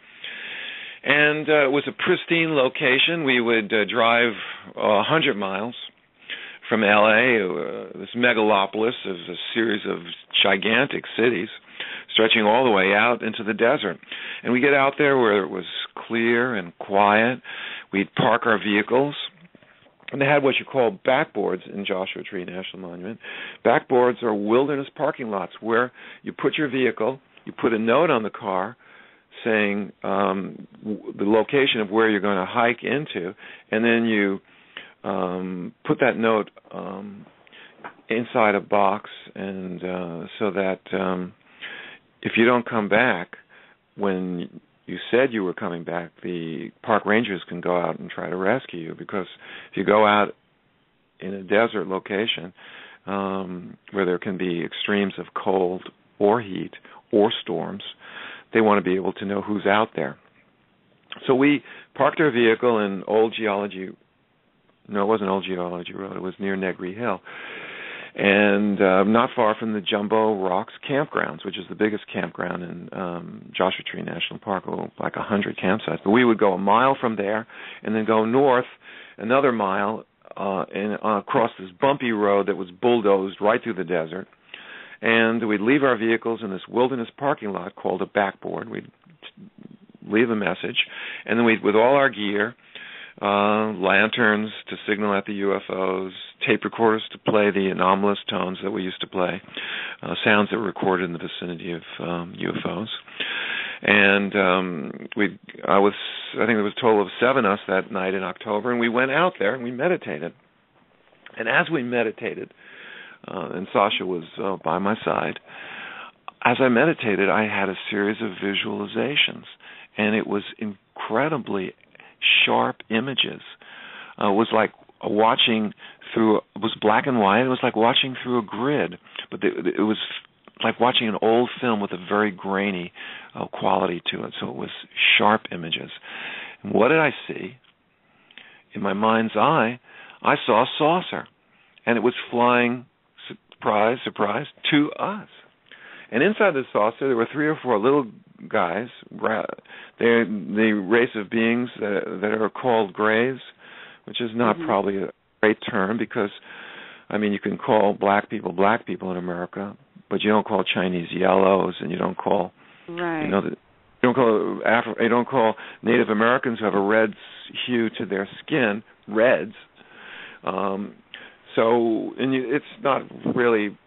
And it was a pristine location. We would drive 100 miles from L.A., this megalopolis of a series of gigantic cities stretching all the way out into the desert. And we get out there where it was clear and quiet. We'd park our vehicles. And they had what you call backboards in Joshua Tree National Monument. Backboards are wilderness parking lots where you put your vehicle, you put a note on the car saying the location of where you're going to hike into, and then you put that note inside a box, and so that if you don't come back when you said you were coming back, the park rangers can go out and try to rescue you, because if you go out in a desert location where there can be extremes of cold or heat or storms, they want to be able to know who's out there. So we parked our vehicle in Old Geology. No, it wasn't Old Geology Road. It was near Negri Hill. and not far from the Jumbo Rocks campgrounds, which is the biggest campground in Joshua Tree National Park, like 100 campsites. But we would go a mile from there and then go north another mile across this bumpy road that was bulldozed right through the desert. And we'd leave our vehicles in this wilderness parking lot called a backboard. We'd leave a message, and then we'd, with all our gear, lanterns to signal at the UFOs, tape recorders to play the anomalous tones that we used to play, sounds that were recorded in the vicinity of UFOs. And I think there was a total of 7 of us that night in October, and we went out there and we meditated. And as we meditated, and Sasha was by my side, as I meditated, I had a series of visualizations, and it was incredibly sharp images. It was like watching through, it was black and white, it was like watching through a grid, but it was like watching an old film with a very grainy quality to it, so it was sharp images. And what did I see? In my mind's eye, I saw a saucer, and it was flying, surprise, surprise, to us. And inside the saucer, there were 3 or 4 little guys. They're the race of beings that are called grays, which is not probably a great term because, I mean, you can call black people in America, but you don't call Chinese yellows, and you don't call, you don't call Native Americans who have a red hue to their skin reds. It's not really,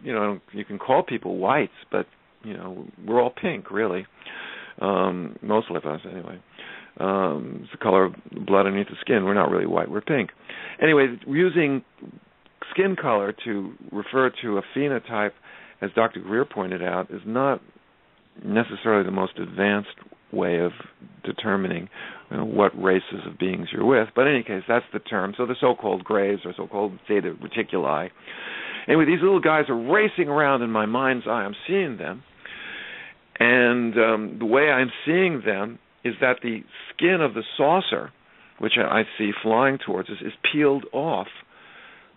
you can call people whites, but we're all pink, really. Most of us, anyway. It's the color of blood underneath the skin. We're not really white. We're pink. Anyway, using skin color to refer to a phenotype, as Dr. Greer pointed out, is not necessarily the most advanced way of determining what races of beings you're with. But in any case, that's the term. So the so-called grays or so-called theta reticuli. Anyway, these little guys are racing around in my mind's eye. I'm seeing them. And the way I'm seeing them is that the skin of the saucer, which I see flying towards us, is peeled off.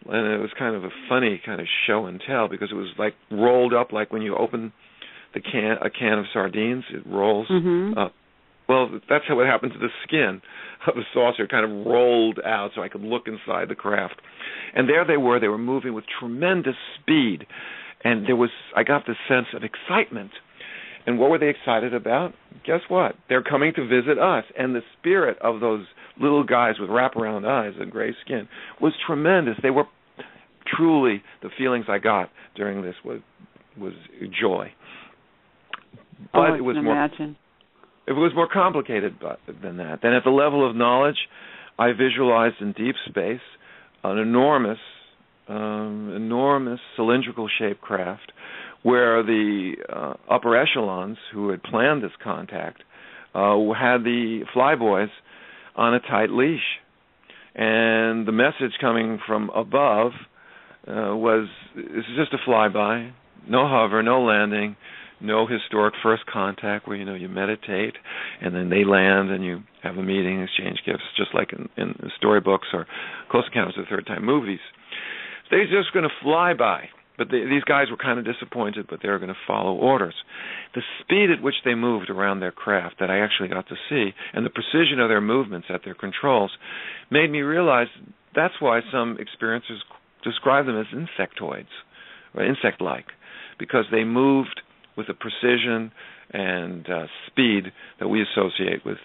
And it was kind of a funny kind of show and tell because it was like rolled up like when you open a can of sardines, it rolls up. Well, that's what happened to the skin of the saucer. It kind of rolled out so I could look inside the craft. And there they were moving with tremendous speed. And I got this sense of excitement. And what were they excited about? Guess what? They're coming to visit us. And the spirit of those little guys with wraparound eyes and gray skin was tremendous. They were truly, the feelings I got during this was joy. But it was more complicated than that. Then at the level of knowledge, I visualized in deep space an enormous cylindrical-shaped craft where the upper echelons who had planned this contact had the flyboys on a tight leash. And the message coming from above was, this is just a flyby, no hover, no landing, no historic first contact where, you meditate and then they land and you have a meeting, exchange gifts, just like in storybooks or Close Encounters of the Third Time movies. They're just going to fly by. But these guys were kind of disappointed, but they were going to follow orders. The speed at which they moved around their craft that I actually got to see and the precision of their movements at their controls made me realize that's why some experiencers describe them as insectoids, or insect-like, because they moved with a precision and speed that we associate with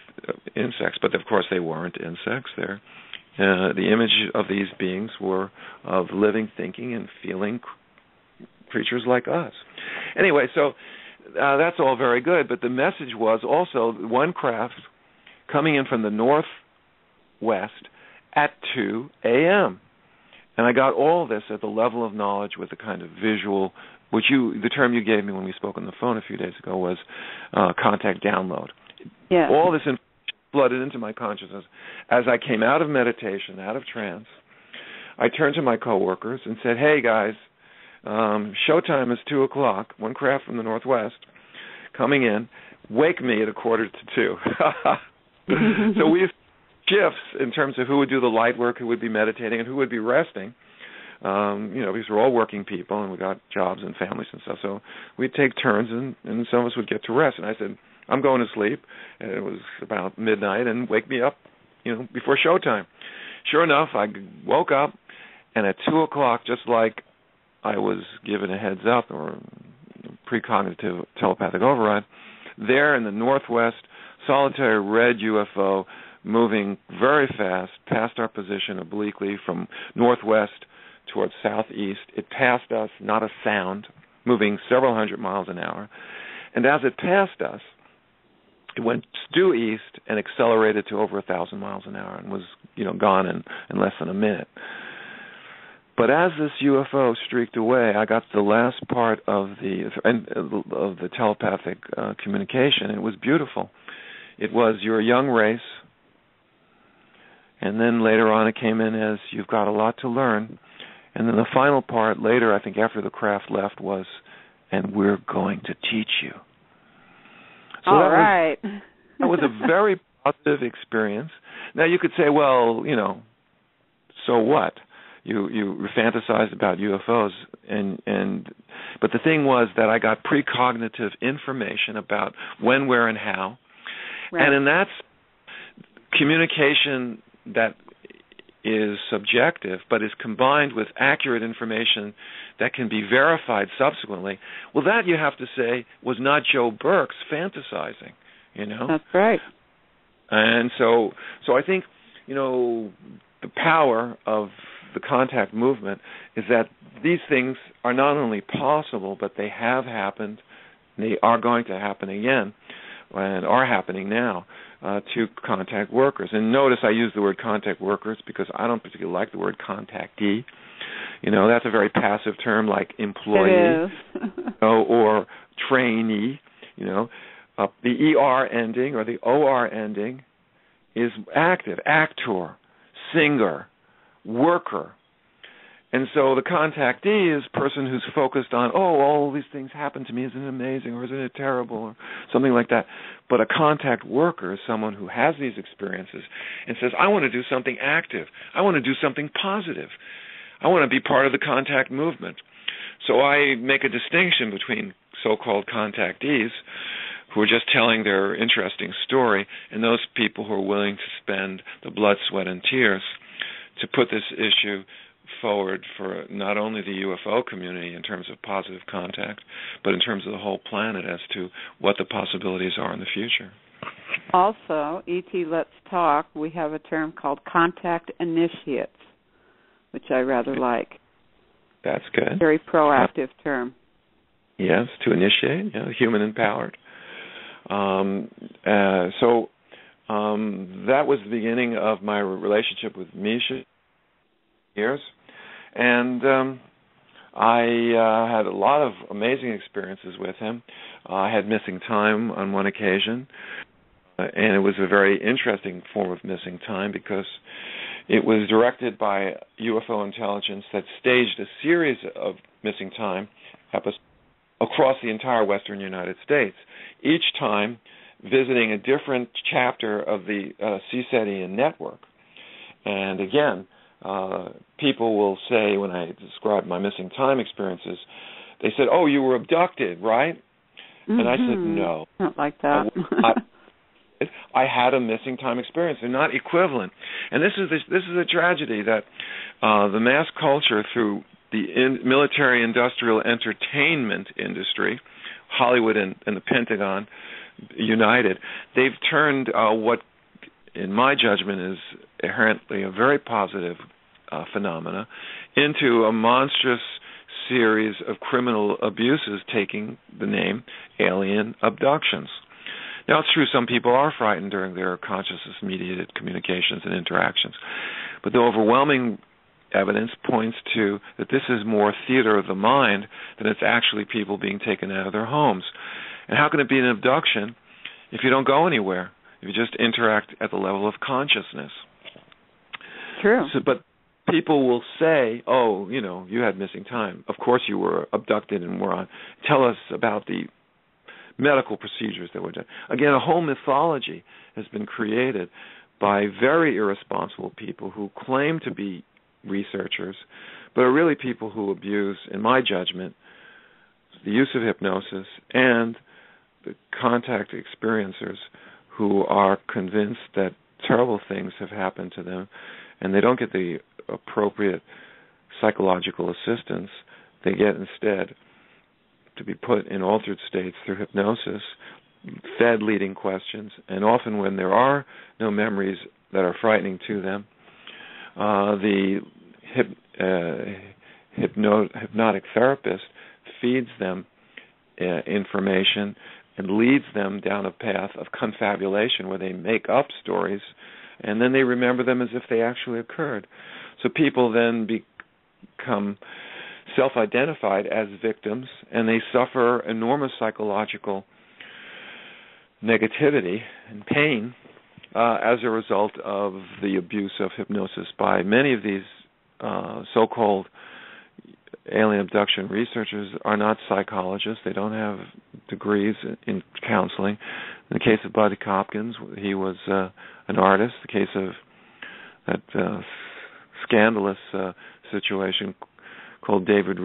insects. But, of course, they weren't insects. The image of these beings were of living, thinking, and feeling creatures like us. Anyway, so that's all very good, but the message was also one craft coming in from the northwest at 2 a.m. And I got all this at the level of knowledge with the kind of visual, the term you gave me when we spoke on the phone a few days ago was contact download. Yeah. All this information flooded into my consciousness. As I came out of meditation, out of trance, I turned to my coworkers and said, hey, guys, showtime is 2 o'clock, one craft from the northwest coming in, wake me at 1:45. So we shifts in terms of who would do the light work, who would be meditating, and who would be resting. Because we're all working people and we got jobs and families and stuff. So we'd take turns, and some of us would get to rest. And I said, I'm going to sleep. And it was about midnight, and wake me up, before showtime. Sure enough, I woke up, and at 2 o'clock, just like I was given a heads up or precognitive telepathic override, there in the northwest, solitary red UFO moving very fast past our position obliquely from northwest towards southeast. It passed us, not a sound, moving several hundred miles an hour. And as it passed us, it went due east and accelerated to over 1,000 miles an hour and was, gone in less than a minute. But as this UFO streaked away, I got to the last part of the telepathic communication. It was beautiful. It was, you're a young race, and then later on it came in as, you've got a lot to learn. And then the final part later, I think after the craft left, was, and we're going to teach you. So all right. That was a very positive experience. Now you could say, well, so what? You fantasized about UFOs, but the thing was that I got precognitive information about when, where, and how, right. And that's communication that is subjective, but is combined with accurate information that can be verified subsequently. Well, that you have to say was not Joe Burkes fantasizing, That's right. And so I think, the power of the contact movement is that these things are not only possible, but they have happened, they are going to happen again, and are happening now to contact workers. And notice I use the word contact workers because I don't particularly like the word contactee. That's a very passive term like employee or trainee. The ER ending or the OR ending is active, actor, singer, worker. And so the contactee is a person who's focused on, all these things happen to me, isn't it amazing, or isn't it terrible, or something like that. But a contact worker is someone who has these experiences and says, I want to do something active. I want to do something positive. I want to be part of the contact movement. So I make a distinction between so-called contactees who are just telling their interesting story and those people who are willing to spend the blood, sweat, and tears to put this issue forward for not only the UFO community in terms of positive contact, but in terms of the whole planet as to what the possibilities are in the future. Also, E.T. Let's Talk, we have a term called contact initiates, which I rather like. That's good. Very proactive term. Yes, to initiate, human empowered. So that was the beginning of my relationship with Misha years. And I had a lot of amazing experiences with him. I had missing time on one occasion, and it was a very interesting form of missing time because it was directed by UFO intelligence that staged a series of missing time episodes across the entire western United States, each time visiting a different chapter of the CSETI network. And again, people will say, when I describe my missing time experiences, they said, you were abducted, right? Mm-hmm. And I said, no. Not like that. I had a missing time experience. They're not equivalent. And this is a tragedy that the mass culture through the military-industrial entertainment industry, Hollywood and the Pentagon united, they've turned what, in my judgment, is inherently a very positive phenomena into a monstrous series of criminal abuses taking the name alien abductions. Now, it's true some people are frightened during their consciousness-mediated communications and interactions, but the overwhelming evidence points to that this is more theater of the mind than it's actually people being taken out of their homes. And how can it be an abduction if you don't go anywhere, if you just interact at the level of consciousness? True. But people will say, you had missing time. Of course you were abducted and were on. Tell us about the medical procedures that were done. Again, a whole mythology has been created by very irresponsible people who claim to be researchers, but are really people who abuse, in my judgment, the use of hypnosis, and the contact experiencers who are convinced that terrible things have happened to them, and they don't get the appropriate psychological assistance. They get instead to be put in altered states through hypnosis, fed leading questions, and often when there are no memories that are frightening to them, the hypnotic therapist feeds them information and leads them down a path of confabulation where they make up stories and then they remember them as if they actually occurred. So people then become self-identified as victims, and they suffer enormous psychological negativity and pain as a result of the abuse of hypnosis by many of these so-called alien abduction researchers are not psychologists. They don't have degrees in counseling. In the case of Buddy Hopkins, he was an artist. The case of that scandalous situation called David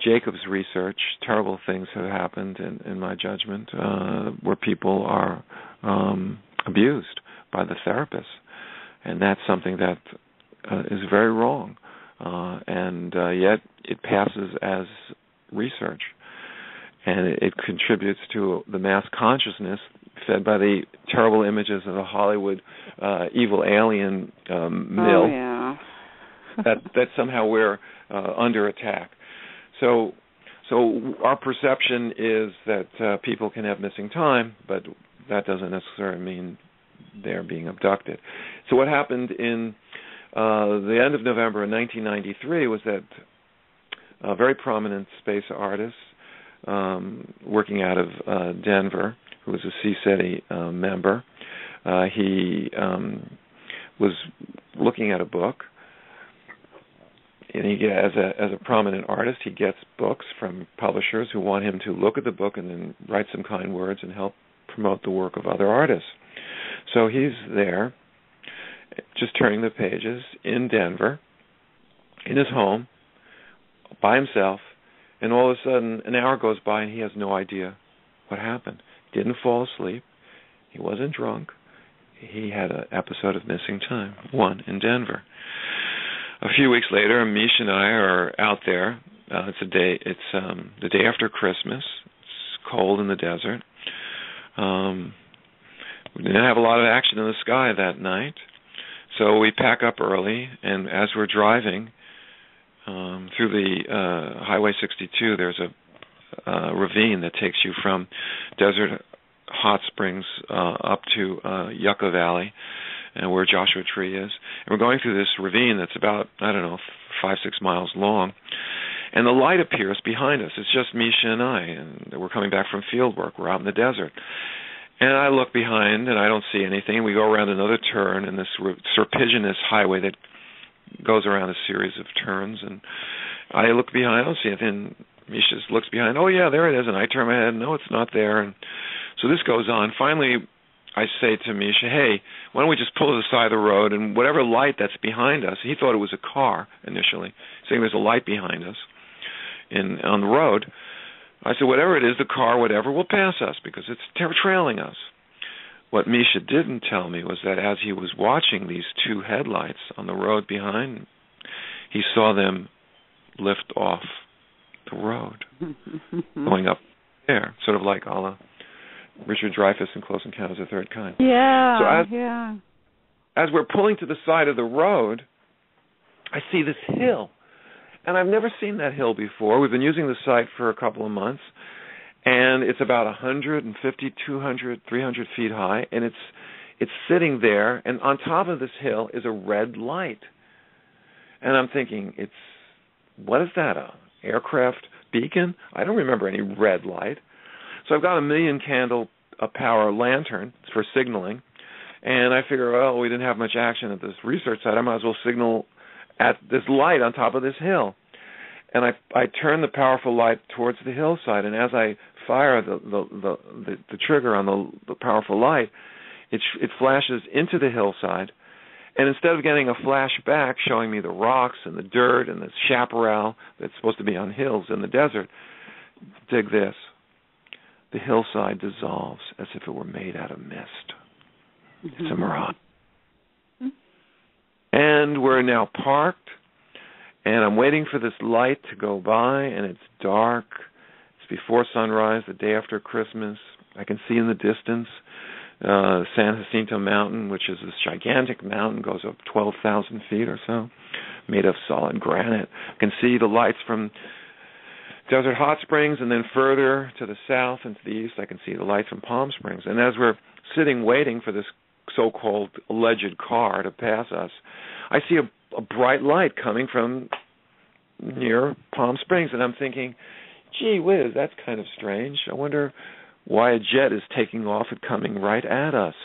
Jacobs' research, terrible things have happened, in my judgment, where people are abused by the therapist. And that's something that is very wrong. And yet it passes as research. And it contributes to the mass consciousness fed by the terrible images of the Hollywood evil alien mill. Oh, yeah. that somehow we're under attack. So our perception is that people can have missing time, but that doesn't necessarily mean they're being abducted. So what happened in the end of November in 1993 was that a very prominent space artist working out of Denver, who was a CSETI member, he was looking at a book. And he, as a prominent artist, he gets books from publishers who want him to look at the book and then write some kind words and help promote the work of other artists. So he's there, just turning the pages in Denver, in his home, by himself, and all of a sudden an hour goes by and he has no idea what happened. He didn't fall asleep. He wasn't drunk. He had an episode of missing time, one in Denver. A few weeks later, Misha and I are out there. It's the day after Christmas. It's cold in the desert. We didn't have a lot of action in the sky that night, so we pack up early. And as we're driving through the Highway 62, there's a ravine that takes you from Desert Hot Springs up to Yucca Valley, and where Joshua Tree is. And we're going through this ravine that's about, 5-6 miles long. And the light appears behind us. It's just Misha and I, and we're coming back from field work. We're out in the desert. And I look behind, and I don't see anything. We go around another turn in this serpiginous highway that goes around a series of turns. And I look behind, I don't see anything. Misha looks behind, oh, yeah, there it is. And I turn my head, no, it's not there. And so this goes on. Finally, I say to Misha, hey, why don't we just pull to the side of the road, and whatever light that's behind us, he thought it was a car initially, saying there's a light behind us on the road. I said, whatever it is, the car, whatever, will pass us because it's trailing us. What Misha didn't tell me was that as he was watching these two headlights on the road behind, he saw them lift off the road, going up there, sort of like a la Richard Dreyfuss in Close Encounters of the Third Kind. Yeah, so as we're pulling to the side of the road, I see this hill. And I've never seen that hill before. We've been using the site for a couple of months, and it's about 150, 200, 300 feet high, and it's sitting there, and on top of this hill is a red light. And I'm thinking, what is that, a aircraft beacon? I don't remember any red light. So I've got a 1,000,000 candle power lantern for signaling, and I figure, well, we didn't have much action at this research site. I might as well signal at this light on top of this hill. And I turn the powerful light towards the hillside, and as I fire the trigger on the powerful light, it flashes into the hillside, And instead of getting a flashback showing me the rocks and the dirt and the chaparral that's supposed to be on hills in the desert, dig this. The hillside dissolves as if it were made out of mist. Mm-hmm. It's a mirage. Mm-hmm. And we're now parked, and I'm waiting for this light to go by, and it's dark. It's before sunrise, the day after Christmas. I can see in the distance San Jacinto Mountain, which is this gigantic mountain, goes up 12,000 feet or so, made of solid granite. I can see the lights from Desert Hot Springs, and then further to the south and to the east, I can see the lights from Palm Springs. And as we're sitting waiting for this so-called alleged car to pass us, I see a bright light coming from near Palm Springs, and I'm thinking, gee whiz, that's kind of strange. I wonder why a jet is taking off and coming right at us.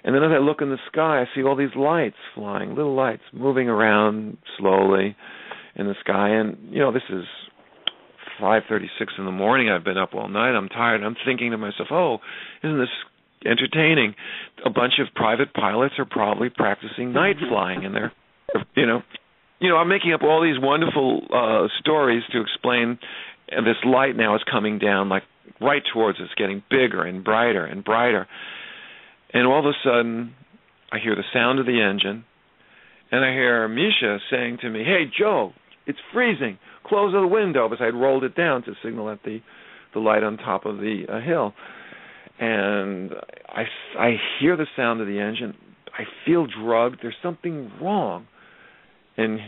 And then as I look in the sky, I see all these lights flying, little lights moving around slowly in the sky. And, this is 5:36 in the morning. I've been up all night. I'm tired. I'm thinking to myself, oh, isn't this entertaining? A bunch of private pilots are probably practicing night flying, and they're, I'm making up all these wonderful stories to explain this light now is coming down like right towards us, getting bigger and brighter and brighter. And all of a sudden, I hear the sound of the engine, and I hear Misha saying to me, hey, Joe, it's freezing. Close the window, because I'd rolled it down to signal at the light on top of the hill. And I hear the sound of the engine. I feel drugged. There's something wrong. And,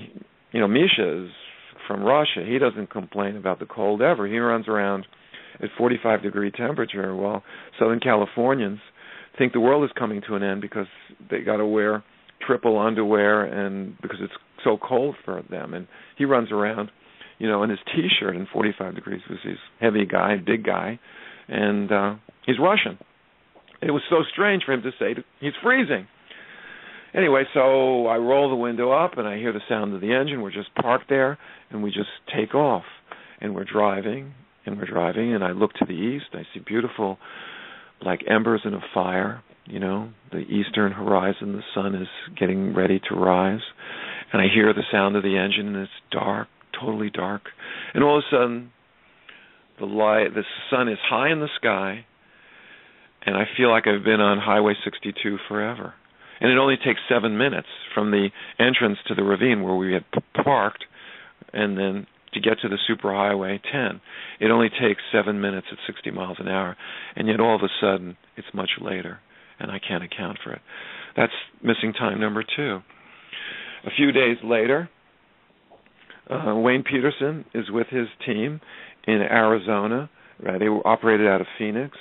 Misha is from Russia. He doesn't complain about the cold ever. He runs around at 45-degree temperature, while Southern Californians think the world is coming to an end because they got to wear triple underwear and because it's so cold for them. And he runs around, in his T-shirt in 45 degrees because he's a heavy guy, big guy, and he's Russian. It was so strange for him to say he's freezing. Anyway, so I roll the window up, and I hear the sound of the engine. We're just parked there, and we just take off. And we're driving, and I look to the east. I see beautiful, like embers in a fire, the eastern horizon. The sun is getting ready to rise. And I hear the sound of the engine, and it's dark, totally dark. And all of a sudden, the sun is high in the sky, and I feel like I've been on Highway 62 forever. And it only takes 7 minutes from the entrance to the ravine where we had parked, and then to get to the superhighway 10. It only takes 7 minutes at 60 miles an hour, and yet all of a sudden it's much later, and I can't account for it. That's missing time number 2. A few days later, Wayne Peterson is with his team in Arizona. Right? They operated out of Phoenix.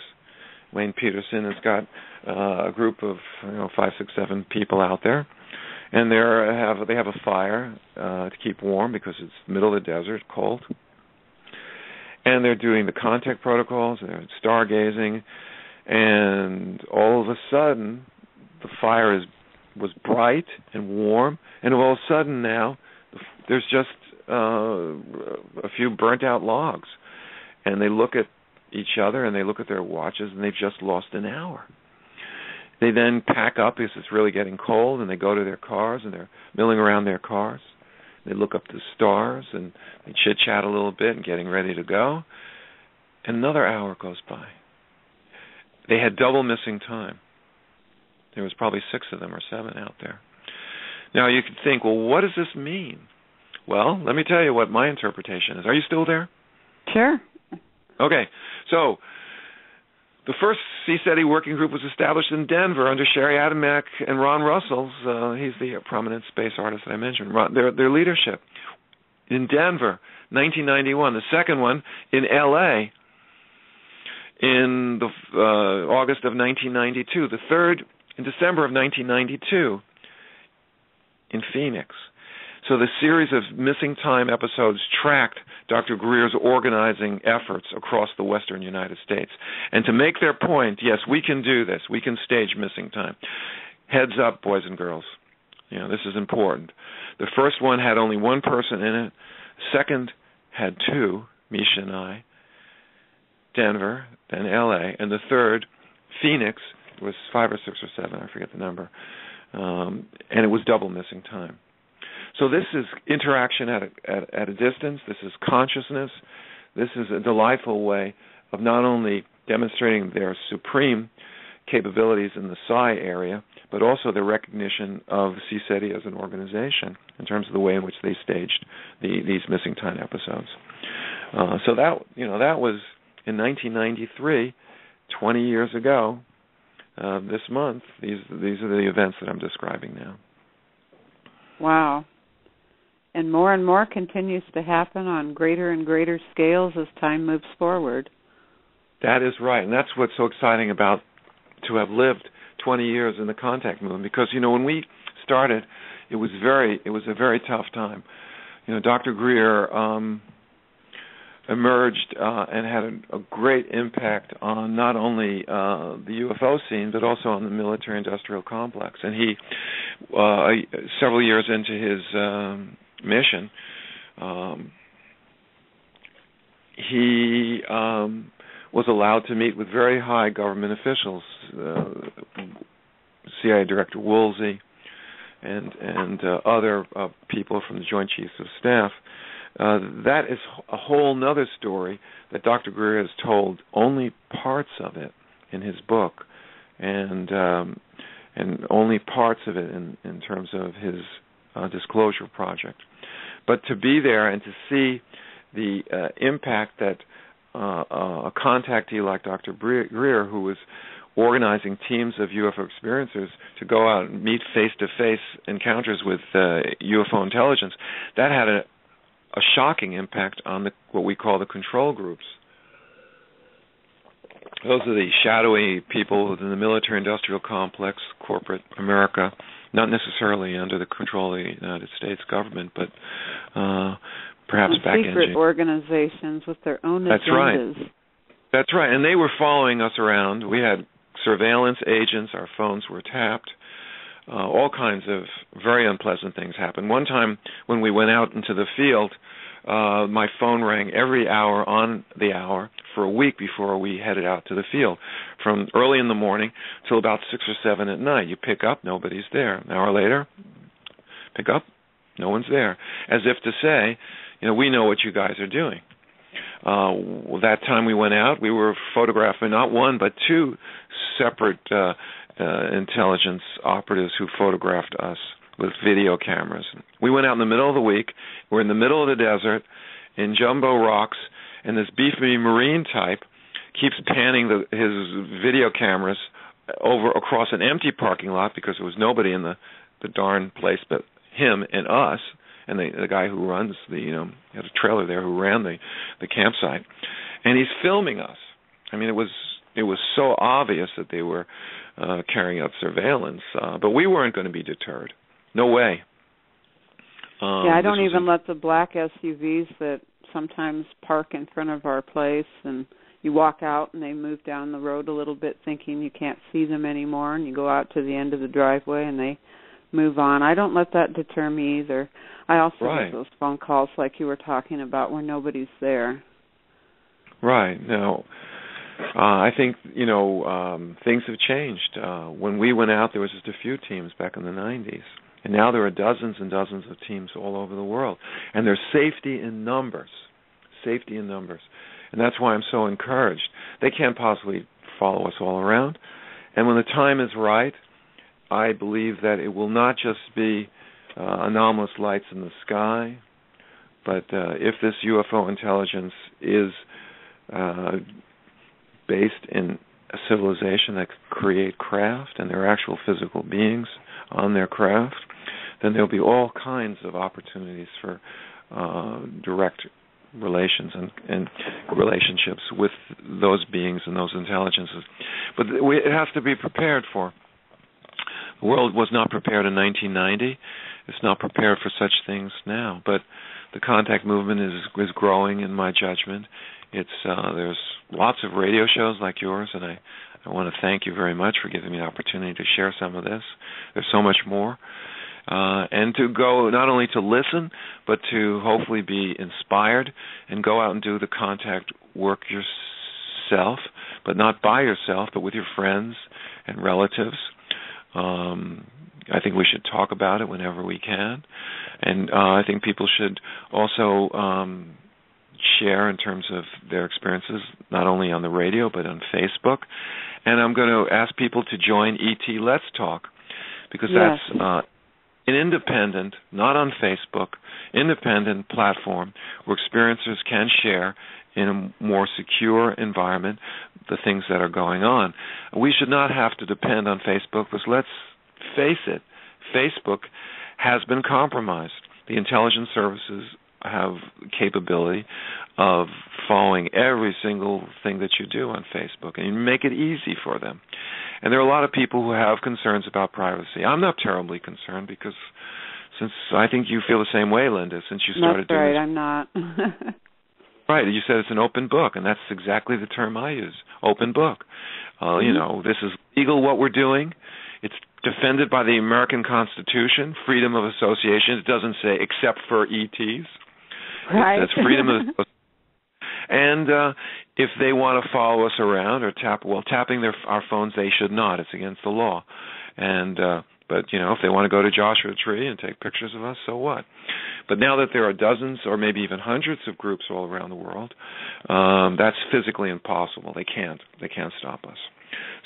Wayne Peterson has got a group of 5, 6, 7 people out there, and they have a fire to keep warm because it's the middle of the desert, cold. And they're doing the contact protocols, and they're stargazing, and all of a sudden the fire was bright and warm, and all of a sudden now there's just a few burnt out logs, and they look at each other and they look at their watches, and they've just lost an hour. They then pack up because it's really getting cold, and they go to their cars, and they're milling around their cars. They look up the stars, and they chit-chat a little bit and getting ready to go. Another hour goes by. They had double missing time. There was probably 6 of them or 7 out there. Now you could think, well, what does this mean? Well, let me tell you what my interpretation is. Are you still there? Sure. Okay. So the first CSETI working group was established in Denver under Sherry Adamek and Ron Russell's. He's the prominent space artist that I mentioned. Their leadership in Denver, 1991. The second one in L.A. in the August of 1992. The third in December of 1992 in Phoenix. So the series of missing time episodes tracked Dr. Greer's organizing efforts across the western United States. And to make their point, yes, we can do this. We can stage missing time. Heads up, boys and girls. This is important. The first one had only 1 person in it. Second had 2, Misha and I, Denver, then L.A. And the third, Phoenix, was 5 or 6 or 7, I forget the number. and it was double missing time. So this is interaction at a distance. This is consciousness. This is a delightful way of not only demonstrating their supreme capabilities in the psi area, but also the recognition of CSETI as an organization in terms of the way in which they staged these missing time episodes. So that was in 1993, 20 years ago. This month, these are the events that I'm describing now. Wow. And more continues to happen on greater and greater scales as time moves forward. That is right, and that's what's so exciting about to have lived 20 years in the contact movement, because when we started, it was a very tough time. Dr. Greer emerged and had a great impact on not only the UFO scene but also on the military-industrial complex. And he, several years into his mission, he was allowed to meet with very high government officials, CIA Director Woolsey and other people from the Joint Chiefs of Staff. That is a whole other story that Dr. Greer has told only parts of it in his book, and only parts of it in terms of his disclosure project. But to be there and to see the impact that a contactee like Dr. Greer, who was organizing teams of UFO experiencers to go out and meet face-to-face encounters with UFO intelligence, that had a shocking impact on what we call the control groups. Those are the shadowy people within the military-industrial complex, corporate America, not necessarily under the control of the United States government, but perhaps and back secret organizations with their own agendas. That's right, and they were following us around. We had surveillance agents. Our phones were tapped. All kinds of very unpleasant things happened. One time when we went out into the field, my phone rang every hour on the hour for a week before we headed out to the field. From early in the morning till about 6 or 7 at night. You pick up, nobody's there. An hour later, pick up, no one's there. As if to say, we know what you guys are doing. That time we went out, we were photographing not one but two separate intelligence operatives who photographed us with video cameras. We went out in the middle of the week. We're in the middle of the desert in jumbo rocks, and this beefy Marine type keeps panning his video cameras over across an empty parking lot because there was nobody in the darn place but him and us. And the guy who runs he had a trailer there who ran the campsite, and he's filming us. I mean, it was so obvious that they were carrying out surveillance, but we weren't going to be deterred. No way. I don't even let the black SUVs that sometimes park in front of our place, and you walk out and they move down the road a little bit thinking you can't see them anymore, and you go out to the end of the driveway and they move on. I don't let that deter me either. I also get those phone calls like you were talking about where nobody's there. Right. No. I think, things have changed. When we went out, there was just a few teams back in the 90s. And now there are dozens and dozens of teams all over the world. And there's safety in numbers. Safety in numbers. And that's why I'm so encouraged. They can't possibly follow us all around. And when the time is right, I believe that it will not just be anomalous lights in the sky, but if this UFO intelligence is based in a civilization that can create craft and there are actual physical beings on their craft, then there'll be all kinds of opportunities for direct relations and relationships with those beings and those intelligences. But it has to be prepared for. The world was not prepared in 1990. It's not prepared for such things now. But the contact movement is growing, in my judgment. There's lots of radio shows like yours, and I want to thank you very much for giving me the opportunity to share some of this. There's so much more. And to go not only to listen, but to hopefully be inspired and go out and do the contact work yourself, but not by yourself, but with your friends and relatives. I think we should talk about it whenever we can. And I think people should also share in terms of their experiences, not only on the radio, but on Facebook. And I'm going to ask people to join ET Let's Talk, because that's an independent, not on Facebook, independent platform where experiencers can share in a more secure environment the things that are going on. We should not have to depend on Facebook, because let's face it, Facebook has been compromised. The intelligence services have capability of following every single thing that you do on Facebook, and you make it easy for them. And there are a lot of people who have concerns about privacy. I'm not terribly concerned, because since I think you feel the same way, Linda, since you started doing this. That's right, I'm not. Right, you said it's an open book, and that's exactly the term I use, open book. You know, this is legal what we're doing. It's defended by the American Constitution, freedom of association. It doesn't say except for ETs. Right. It says freedom of association. And if they want to follow us around or tapping our phones, they should not. It's against the law. And but you know, if they want to go to Joshua Tree and take pictures of us, so what? But now that there are dozens or maybe even hundreds of groups all around the world, that's physically impossible. They can't stop us.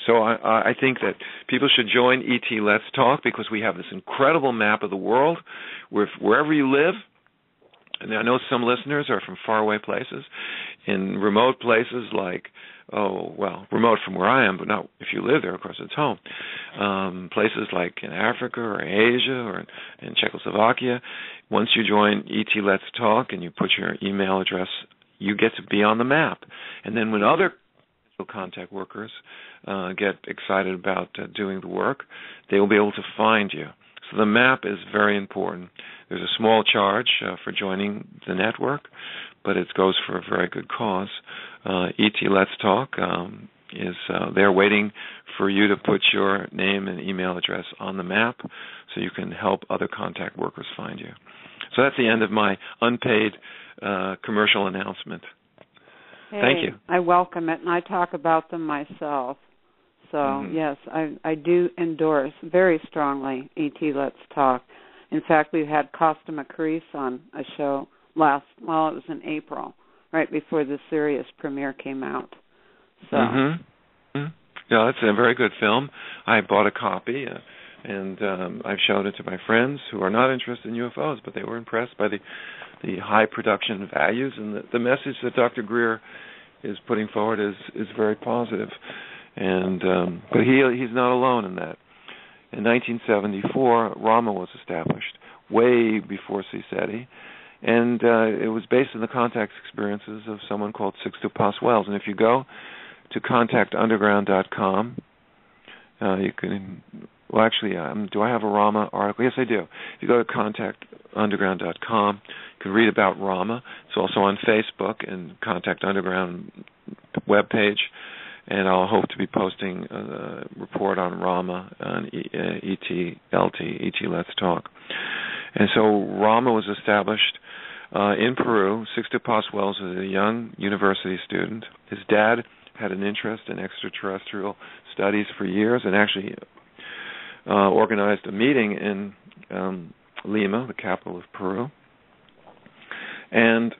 So I think that people should join ET Let's Talk, because we have this incredible map of the world where wherever you live. And I know some listeners are from faraway places, in remote places like, remote from where I am, but not if you live there, of course, it's home. Places like in Africa or Asia or in Czechoslovakia. Once you join ET Let's Talk and you put your email address, you get to be on the map. And then when other contact workers get excited about doing the work, they will be able to find you. So the map is very important. There's a small charge for joining the network, but it goes for a very good cause. ET Let's Talk is there waiting for you to put your name and email address on the map so you can help other contact workers find you. So that's the end of my unpaid commercial announcement. Hey, thank you. I welcome it, and I talk about them myself. So, yes, I do endorse very strongly ET Let's Talk. In fact, we had Costa Macris on a show it was in April, right before the Sirius premiere came out. So. Yeah, it's a very good film. I bought a copy, and I've shown it to my friends who are not interested in UFOs, but they were impressed by the high production values, and the message that Dr. Greer is putting forward is very positive. And but he's not alone in that. In 1974, RAMA was established, way before CSETI, and it was based on the contact experiences of someone called Sixto Paz Wells. And if you go to contactunderground.com, you can. Well, actually, do I have a RAMA article? Yes, I do. If you go to contactunderground.com, you can read about RAMA. It's also on Facebook and Contact Underground webpage. And I'll hope to be posting a report on RAMA on ET Let's Talk. And so RAMA was established in Peru. Sixto Paz Wells was a young university student. His dad had an interest in extraterrestrial studies for years, and actually organized a meeting in Lima, the capital of Peru. And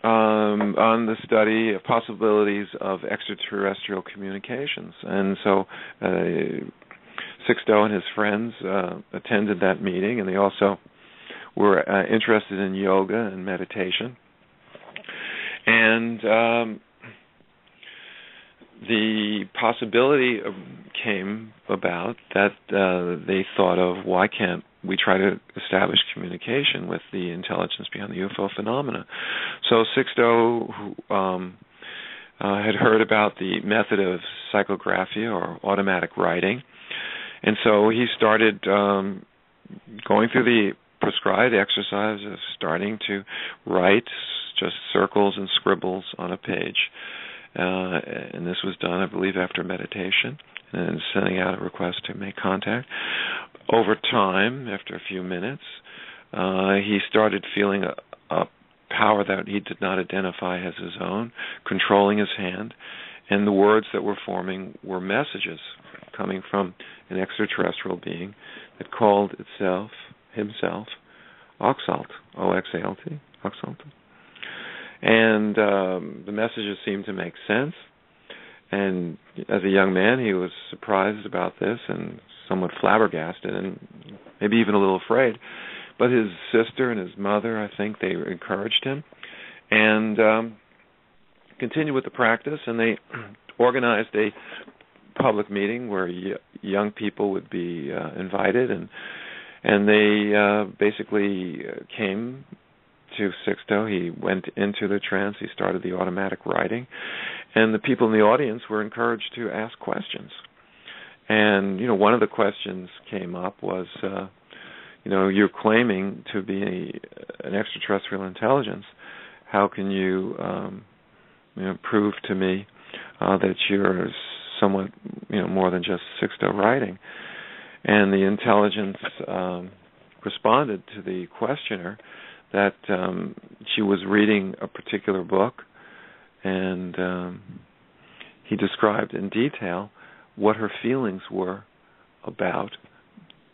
on the study of possibilities of extraterrestrial communications. And so Sixto and his friends attended that meeting, and they also were interested in yoga and meditation. And the possibility came about that they thought of, why can't we try to establish communication with the intelligence behind the UFO phenomena? So Sixto had heard about the method of psychographia or automatic writing, and so he started going through the prescribed exercise of starting to write just circles and scribbles on a page. And this was done, I believe, after meditation, and sending out a request to make contact. Over time, after a few minutes, he started feeling a power that he did not identify as his own, controlling his hand, and the words that were forming were messages. coming from an extraterrestrial being that called himself Oxalt, O-X-A-L-T, Oxalt. And the messages seemed to make sense. And as a young man, he was surprised about this and somewhat flabbergasted and maybe even a little afraid. But his sister and his mother, I think, they encouraged him and continued with the practice. And they organized a public meeting where young people would be invited, and they basically came to Sixto. He went into the trance. He started the automatic writing, and the people in the audience were encouraged to ask questions. And one of the questions came up was, you're claiming to be an extraterrestrial intelligence. How can you, prove to me that you're somewhat, more than just Sixto writing? And the intelligence responded to the questioner that she was reading a particular book, and he described in detail what her feelings were about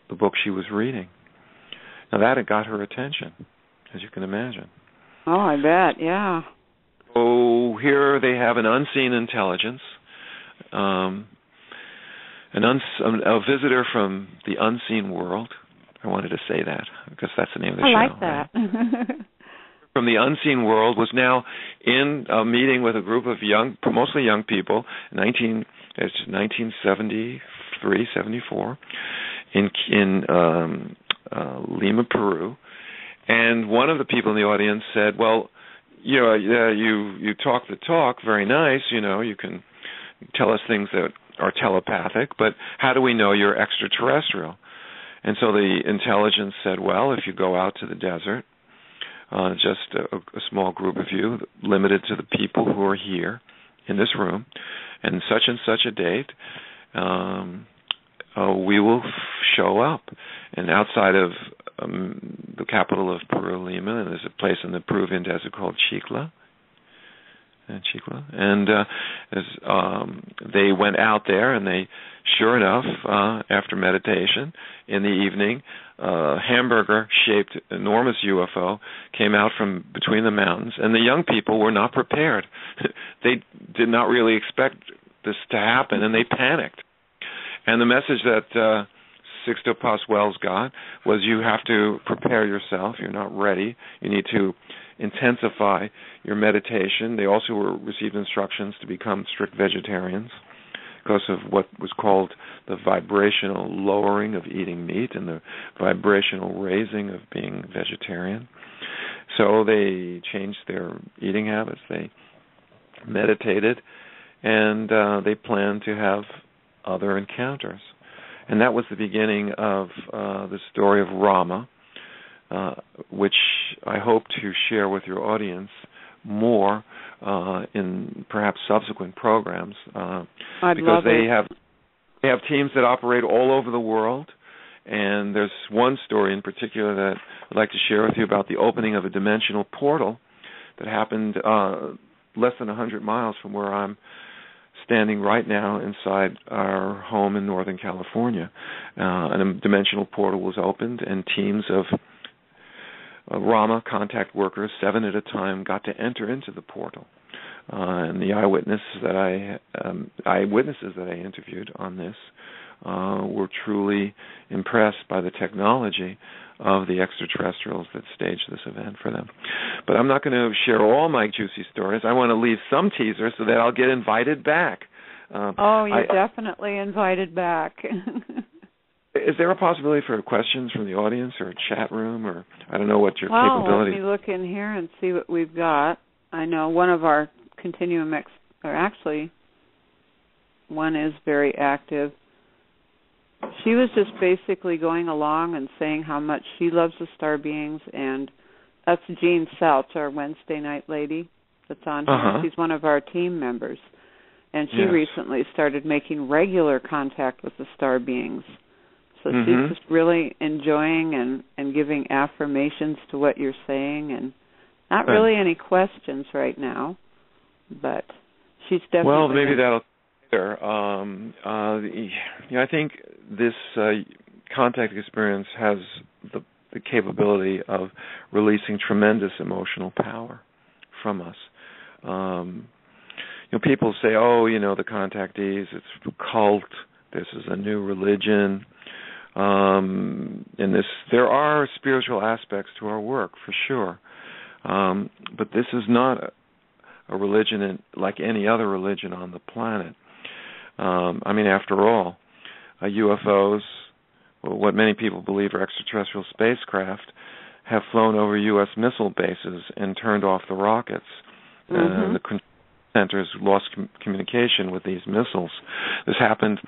the book she was reading. Now that had got her attention, as you can imagine. Oh, I bet, yeah. So here they have an unseen intelligence, a visitor from the unseen world. I wanted to say that because that's the name of the show. I like that. Right? From the unseen world was now in a meeting with a group of mostly young people, 1973, 74, in Lima, Peru. And one of the people in the audience said, well, you talk the talk, very nice, you can tell us things that are telepathic, but how do we know you're extraterrestrial? And so the intelligence said, well, if you go out to the desert, just a small group of you, limited to the people who are here in this room, and such a date, we will show up. And outside of the capital of Peru, Lima, and there's a place in the Peruvian desert called Chicla. And they went out there, and they, sure enough, after meditation in the evening, a hamburger-shaped enormous UFO came out from between the mountains, and the young people were not prepared. They did not really expect this to happen, and they panicked. And the message that Sixto Pascual's got was, you have to prepare yourself. You're not ready. You need to intensify your meditation. They also received instructions to become strict vegetarians because of what was called the vibrational lowering of eating meat and the vibrational raising of being vegetarian. So they changed their eating habits. They meditated, and they planned to have other encounters. And that was the beginning of the story of Rama, which I hope to share with your audience more in perhaps subsequent programs, because they have teams that operate all over the world. And there's one story in particular that I'd like to share with you about the opening of a dimensional portal that happened less than 100 miles from where I'm standing right now inside our home in Northern California. And a dimensional portal was opened, and teams of Rama contact workers, 7 at a time, got to enter into the portal. And the eyewitnesses that I interviewed on this were truly impressed by the technology of the extraterrestrials that staged this event for them. But I'm not going to share all my juicy stories. I want to leave some teasers so that I'll get invited back. You're definitely invited back. Is there a possibility for questions from the audience or a chat room, or I don't know what your capability? Let me look in here and see what we've got. I know one of our continuum one is very active. She was just basically going along and saying how much she loves the star beings, and that's Jean Seltz, our Wednesday night lady that's on here. She's one of our team members, and she recently started making regular contact with the star beings. So she's just really enjoying and giving affirmations to what you're saying, and not really any questions right now, but she's definitely... Well, maybe I think this contact experience has the capability of releasing tremendous emotional power from us. People say, the contactees, it's a cult, this is a new religion. There are spiritual aspects to our work, for sure. But this is not a religion like any other religion on the planet. After all, UFOs, what many people believe are extraterrestrial spacecraft, have flown over U.S. missile bases and turned off the rockets. The centers lost communication with these missiles. This happened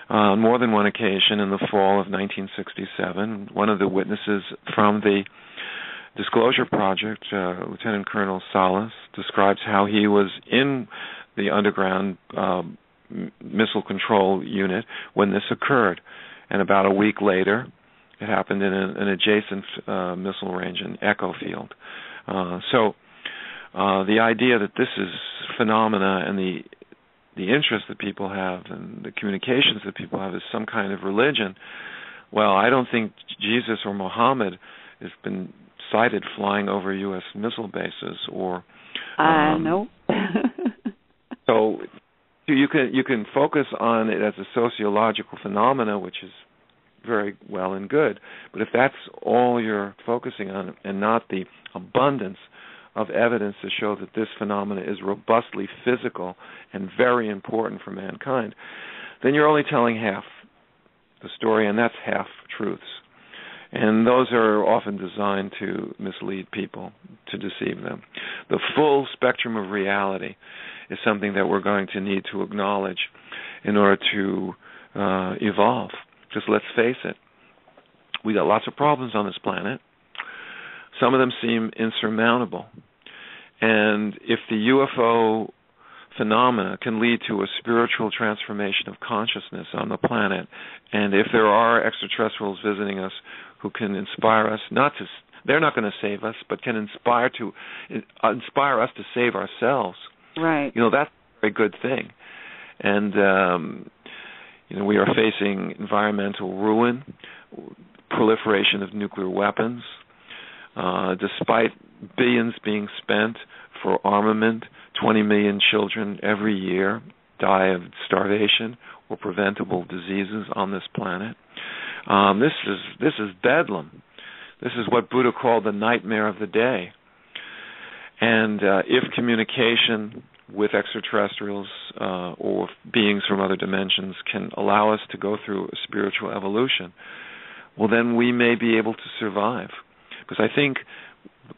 on more than one occasion in the fall of 1967. One of the witnesses from the Disclosure Project, Lieutenant Colonel Salas, describes how he was in the underground missile control unit when this occurred. And about a week later, it happened in an adjacent missile range, an echo field. So the idea that this is phenomena and the interest that people have and the communications that people have is some kind of religion, well, I don't think Jesus or Muhammad has been sighted flying over U.S. missile bases or... no. So you can focus on it as a sociological phenomena, which is very well and good. But if that's all you're focusing on and not the abundance of evidence to show that this phenomena is robustly physical and very important for mankind, then you're only telling half the story, and that's half truths. And those are often designed to mislead people, to deceive them. The full spectrum of reality is something that we're going to need to acknowledge in order to evolve. Because let's face it, we got lots of problems on this planet. Some of them seem insurmountable. And if the UFO phenomena can lead to a spiritual transformation of consciousness on the planet, and if there are extraterrestrials visiting us who can inspire us, they're not going to save us, but can inspire us to save ourselves. Right. That's a very good thing. And we are facing environmental ruin, proliferation of nuclear weapons. Despite billions being spent for armament, 20 million children every year die of starvation or preventable diseases on this planet. This is bedlam. This is what Buddha called the nightmare of the day. And if communication with extraterrestrials or beings from other dimensions can allow us to go through a spiritual evolution, well, then we may be able to survive. Because I think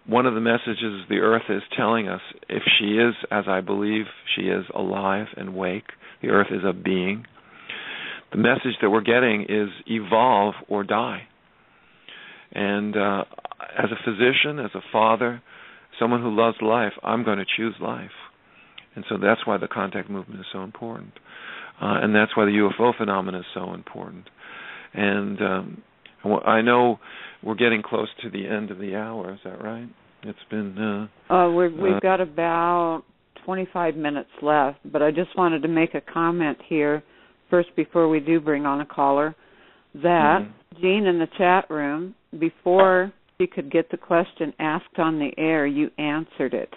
one of the messages the Earth is telling us, if she is, as I believe she is, alive and awake, the Earth is a being, the message that we're getting is evolve or die. And as a physician, as a father, someone who loves life, I'm going to choose life. And so that's why the contact movement is so important. And that's why the UFO phenomenon is so important. And I know we're getting close to the end of the hour. Is that right? It's been... we've got about 25 minutes left, but I just wanted to make a comment here first before we do bring on a caller, that Jean in the chat room, before she could get the question asked on the air, you answered it.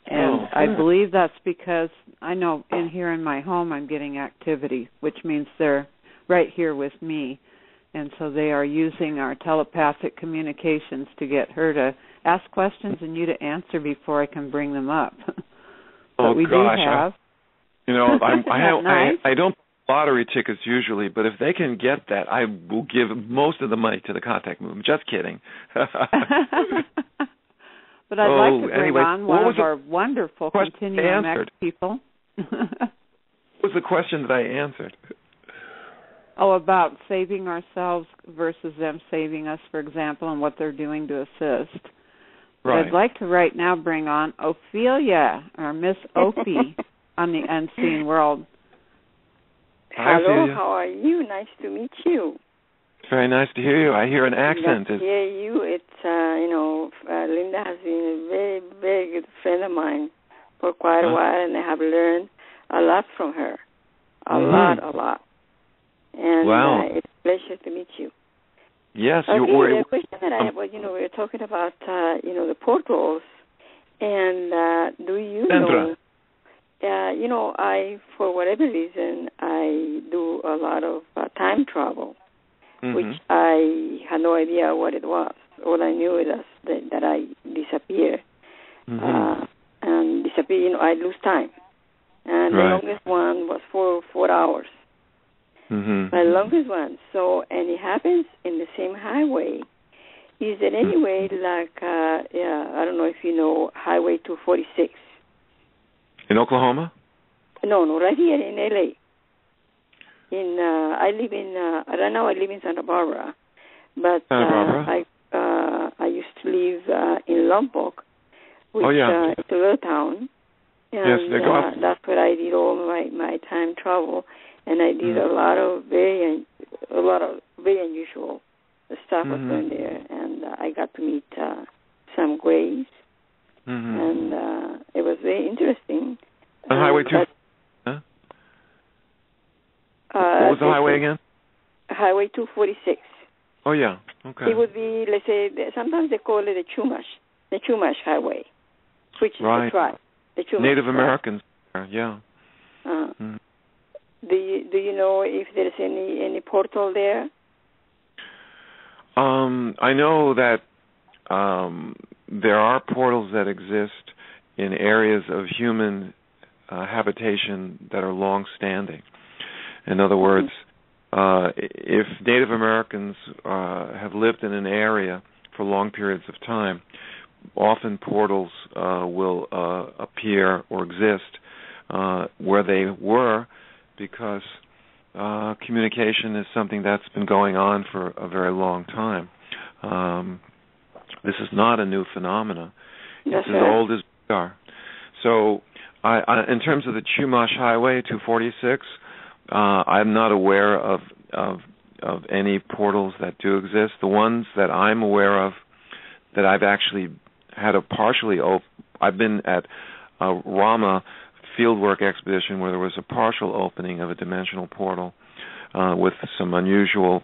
And I believe that's because I know in here in my home I'm getting activity, which means they're right here with me. And so they are using our telepathic communications to get her to ask questions and you to answer before I can bring them up. But we do have... I don't lottery tickets usually, but if they can get that, I will give most of the money to the contact movement. Just kidding. But I'd like to bring on one of our wonderful Continuum X people. What was the question that I answered? About saving ourselves versus them saving us, for example, and what they're doing to assist. But I'd like to right now bring on Ophelia, or Miss Opie, on the Unseen World. Hello, how are you? Nice to meet you. Very nice to hear you. I hear an accent. Nice to hear you. It's, Linda has been a very, very good friend of mine for quite a while, and I have learned a lot from her. a lot. And wow. It's a pleasure to meet you. Yes, okay, you were. The question that I have was, we were talking about, the portals, and do you know? I, for whatever reason, I do a lot of time travel, which I had no idea what it was. All I knew is that I disappear, and disappear. I lose time, and the longest one was 4 hours. My longest one. So, and it happens in the same highway. Is there any way, like, I don't know if you know Highway 246? In Oklahoma? No, right here in L.A. I live in, right now I live in Santa Barbara. But Santa Barbara? I used to live in Lompoc, which is a little town. And that's where I did all my time travel. And I did a lot of very unusual stuff was going there, and I got to meet some graves, and it was very interesting. On Highway 2? What was the highway again? Highway 246. Oh, yeah. Okay. It would be, let's say, sometimes they call it the Chumash Highway, which is the tribe. The Chumash Native tribe. Americans, yeah. Do you know if there's any portal there? I know that there are portals that exist in areas of human habitation that are long-standing. In other words, if Native Americans have lived in an area for long periods of time, often portals will appear or exist where they were, because communication is something that's been going on for a very long time. This is not a new phenomenon. It's as old as we are. So in terms of the Chumash Highway 246, I'm not aware of any portals that do exist. The ones that I'm aware of that I've actually had a partially I've been at a Rama fieldwork expedition where there was a partial opening of a dimensional portal with some unusual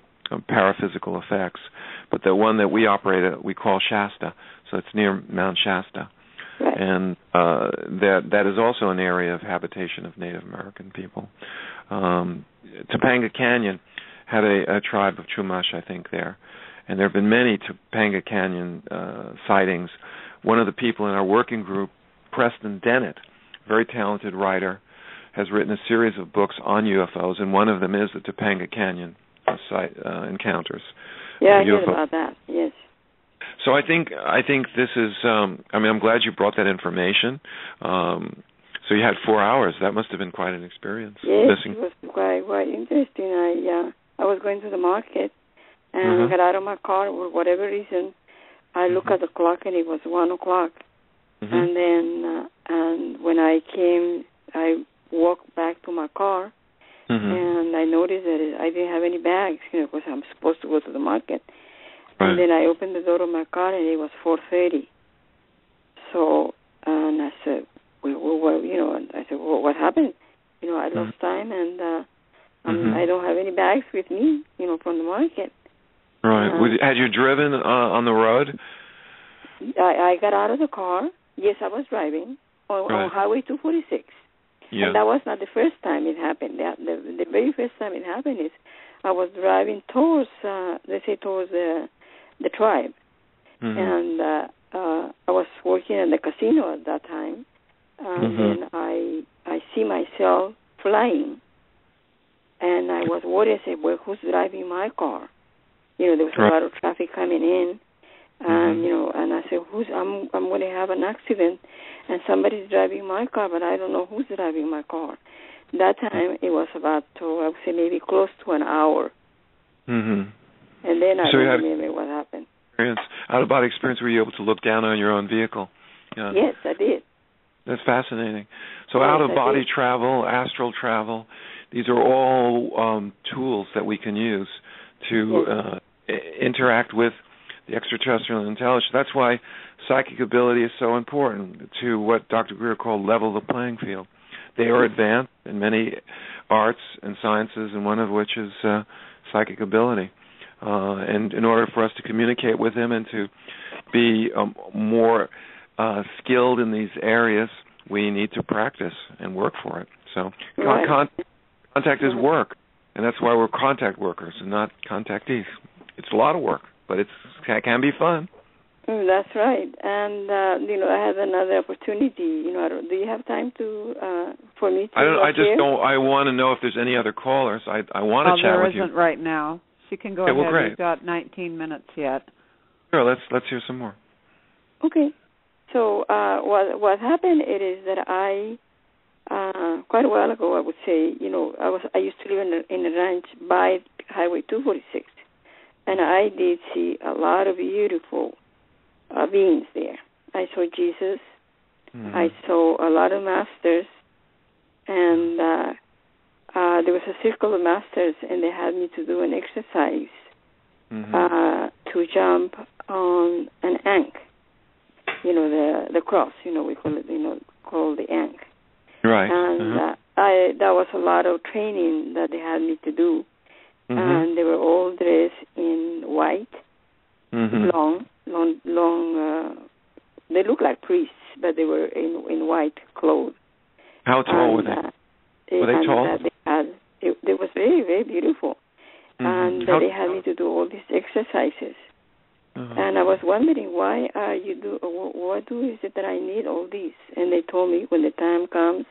paraphysical effects. But the one that we operate at, we call Shasta, so it's near Mount Shasta. Right. And that is also an area of habitation of Native American people. Topanga Canyon had a tribe of Chumash, I think, there. And there have been many Topanga Canyon sightings. One of the people in our working group, Preston Dennett, very talented writer, has written a series of books on UFOs, and one of them is the Topanga Canyon encounters. Yeah, I heard about that, yes. So I think this is, I'm glad you brought that information. So you had 4 hours. That must have been quite an experience. Yes, it was quite interesting. I was going to the market, and I got out of my car for whatever reason. I looked at the clock, and it was 1 o'clock. And then and when I came, I walked back to my car, and I noticed that I didn't have any bags, because I'm supposed to go to the market. Right. And then I opened the door of my car, and it was 4:30. So, and I said, well, what happened? I lost time, and I don't have any bags with me, from the market. Right. Had you driven on the road? I got out of the car. Yes, I was driving on Highway 246. Yeah. And that was not the first time it happened. The very first time it happened is I was driving towards, the tribe. And I was working at the casino at that time. And then I see myself flying. And I was worried. I said, well, who's driving my car? There was a lot of traffic coming in. And and I said, I'm going to have an accident, and somebody's driving my car, but I don't know who's driving my car. That time it was about, I would say, maybe close to an hour. And then I don't remember what happened. Out-of-body experience, were you able to look down on your own vehicle? Yes, I did. That's fascinating. So out-of-body travel, astral travel, these are all tools that we can use to interact with the extraterrestrial intelligence. That's why psychic ability is so important, to what Dr. Greer called level the playing field. They are advanced in many arts and sciences, and one of which is psychic ability. And in order for us to communicate with him and to be more skilled in these areas, we need to practice and work for it. So contact is work, and that's why we're contact workers and not contactees. It's a lot of work, but it can be fun. That's right. And I have another opportunity. Do you have time for me to? I want to know if there's any other callers. I want to chat with you. There isn't right now. She can go ahead. Well, great. We've got 19 minutes yet. Sure. Let's hear some more. Okay. So what happened is that I quite a while ago, I would say, I used to live in a ranch by Highway 246, and I did see a lot of beautiful beings there. I saw Jesus. Mm-hmm. I saw a lot of masters, and there was a circle of masters, and they had me to do an exercise to jump on an ankh. The cross. We call it, called the ankh. Right. And that was a lot of training that they had me to do, and they were all dressed in white, long. They looked like priests, but they were in white clothes. How tall were they? Were they tall? They was very, very beautiful, and they had me to do all these exercises. And I was wondering what is it that I need all these? And they told me when the time comes,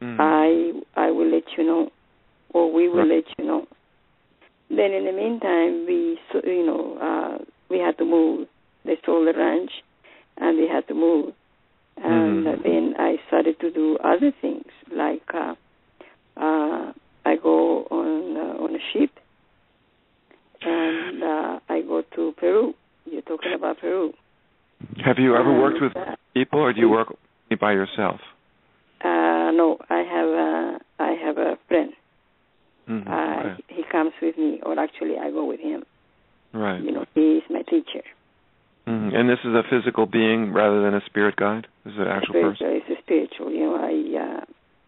I will let you know, or we will let you know. Then in the meantime, we had to move. They sold the ranch, and we had to move. And then I started to do other things, like I go on a ship, and I go to Peru. You're talking about Peru. Have you ever worked with people, or do you work by yourself? No, I have a friend. Okay. He comes with me, or actually I go with him. Right. He is my teacher. And this is a physical being rather than a spirit guide? This is an actual person? It's a spiritual. I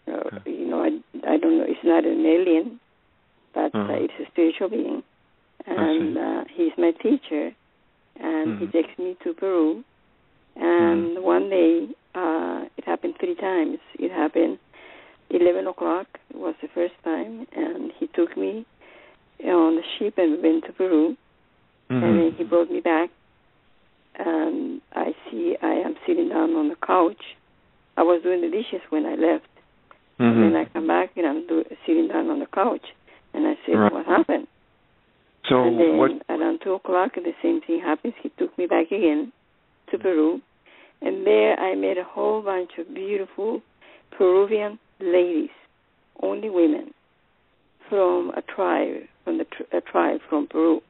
don't know. It's not an alien, but it's a spiritual being. And he's my teacher. And he takes me to Peru. And one day, it happened 3 times. It happened 11 o'clock. It was the first time. And he took me on the ship and we went to Peru. And then he brought me back. And I am sitting down on the couch. I was doing the dishes when I left. And then I come back and I'm sitting down on the couch. And I said, what happened? So and then around 2 o'clock, the same thing happens. He took me back again to Peru. And there I met a whole bunch of beautiful Peruvian ladies, only women, from a tribe, from Peru.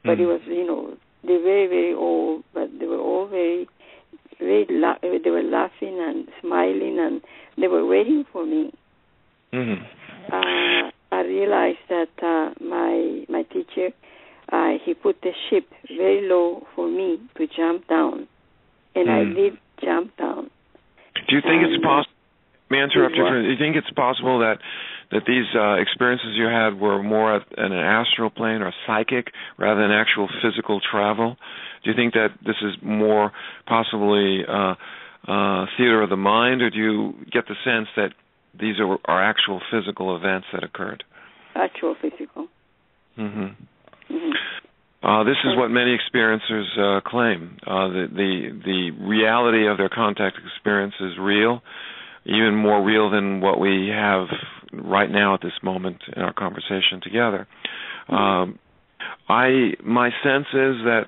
But it was, they're very, very old, but they were all very, very, they were laughing and smiling, and they were waiting for me. I realized that my teacher, he put the ship very low for me to jump down, and I did jump down. Do you think it's possible? May I interrupt you? Do you think it's possible that these experiences you had were more at an astral plane or psychic rather than actual physical travel? Do you think that this is more possibly theater of the mind, or do you get the sense that these are actual physical events that occurred? Actual physical. This is what many experiencers claim. The reality of their contact experience is real, even more real than what we have right now at this moment in our conversation together. My sense is that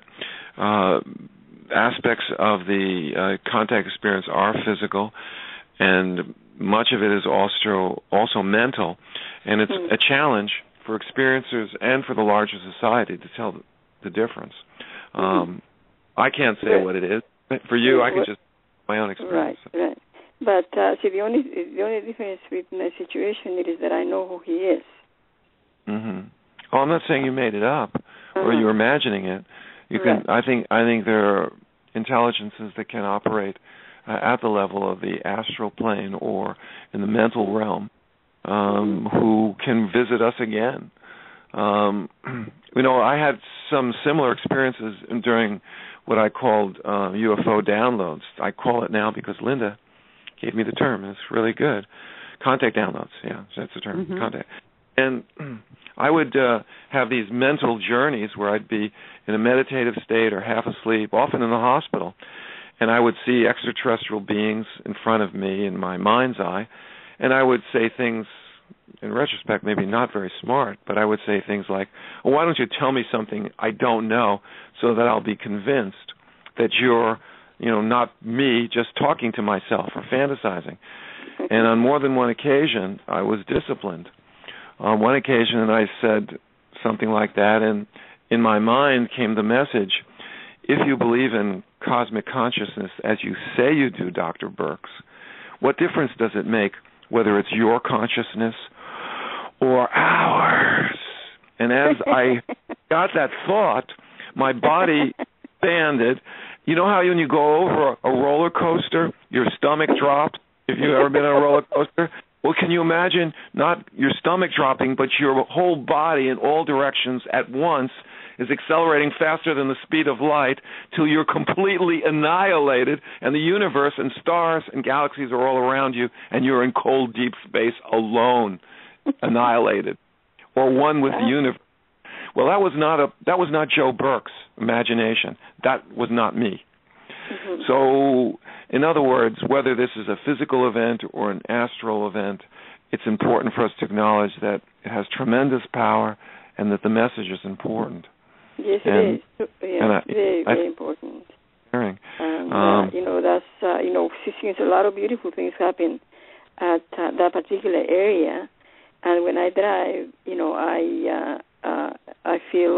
aspects of the contact experience are physical, and much of it is also mental, and it's a challenge for experiencers and for the larger society to tell the difference. I can't say what it is. For you, I can just my own experience. Right. But see, the only difference with my situation is that I know who he is. Oh, I'm not saying you made it up or you're imagining it. You can. I think there are intelligences that can operate at the level of the astral plane or in the mental realm who can visit us again. I had some similar experiences during what I called UFO downloads. I call it now because Linda gave me the term. It's really good. Contact downloads. Yeah, that's the term. Contact. And I would have these mental journeys where I'd be in a meditative state or half asleep, often in the hospital, and I would see extraterrestrial beings in front of me in my mind's eye, and I would say things, in retrospect, maybe not very smart, but I would say things like, well, why don't you tell me something I don't know so that I'll be convinced that you're, not me just talking to myself or fantasizing. And on more than one occasion, I was disciplined. On one occasion, I said something like that, and in my mind came the message, if you believe in cosmic consciousness as you say you do, Dr. Burkes, what difference does it make whether it's your consciousness or ours? And as I got that thought, my body expanded. You know how when you go over a roller coaster, your stomach drops? If you've ever been on a roller coaster? Well, can you imagine not your stomach dropping, but your whole body in all directions at once is accelerating faster than the speed of light till you're completely annihilated, and the universe and stars and galaxies are all around you, and you're in cold, deep space alone, annihilated, or one with the universe. Well, that was not Joe Burke's imagination. That was not me. So, in other words, whether this is a physical event or an astral event, it's important for us to acknowledge that it has tremendous power and that the message is important. Yes, it is. Yeah, very important. Hearing. That's since a lot of beautiful things happen at that particular area, and when I drive, I feel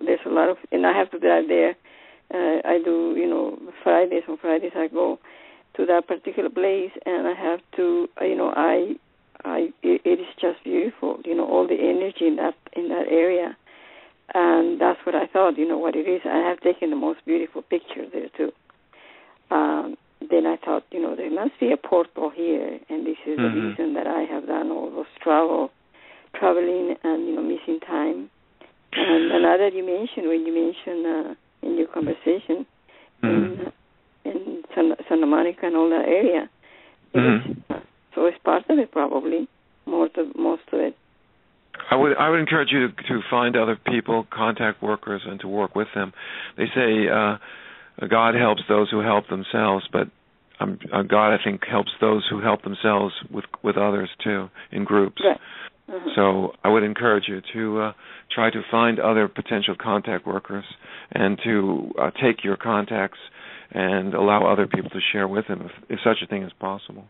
there's a lot of, and I have to drive there. I do, Fridays. On Fridays, I go to that particular place, and I have to, it is just beautiful. All the energy in that area, and that's what I thought. What it is. I have taken the most beautiful picture there too. Then I thought, there must be a portal here, and this is the reason that I have done all those traveling, and missing time. And another dimension, when you mentioned in your conversation in Santa Monica and all that area, so it's part of it probably, most of it. I would encourage you to find other people, contact workers, and to work with them. They say God helps those who help themselves, but God, I think, helps those who help themselves with others too, in groups. Right. So I would encourage you to try to find other potential contact workers and to take your contacts and allow other people to share with them if such a thing is possible.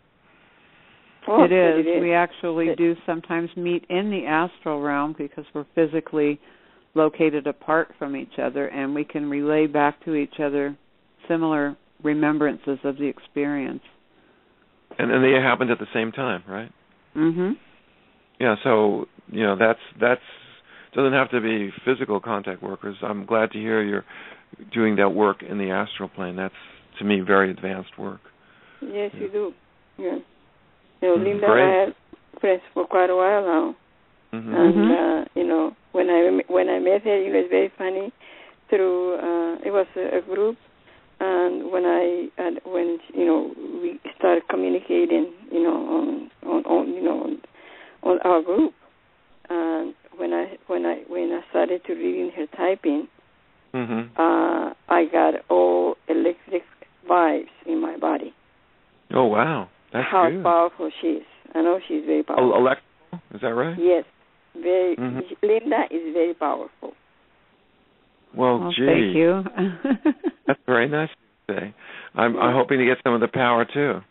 Well, it is. We actually do sometimes meet in the astral realm because we're physically located apart from each other, and we can relay back to each other similar remembrances of the experience. And they happened at the same time, right? Mm-hmm. Yeah, so, that's doesn't have to be physical contact workers. I'm glad to hear you're doing that work in the astral plane. That's, to me, very advanced work. Yes, you do. Yeah. Linda, great. I had friends for quite a while now. And, when I met her, it was very funny. It was a group, and when we started communicating, on our group, and when I started to reading her typing, I got all electric vibes in my body. Oh wow, that's how good. Powerful she is. I know she's very powerful. Electrical, is that right? Yes, very. Linda is very powerful. Well, gee, thank you. That's very nice to say. I'm hoping to get some of the power too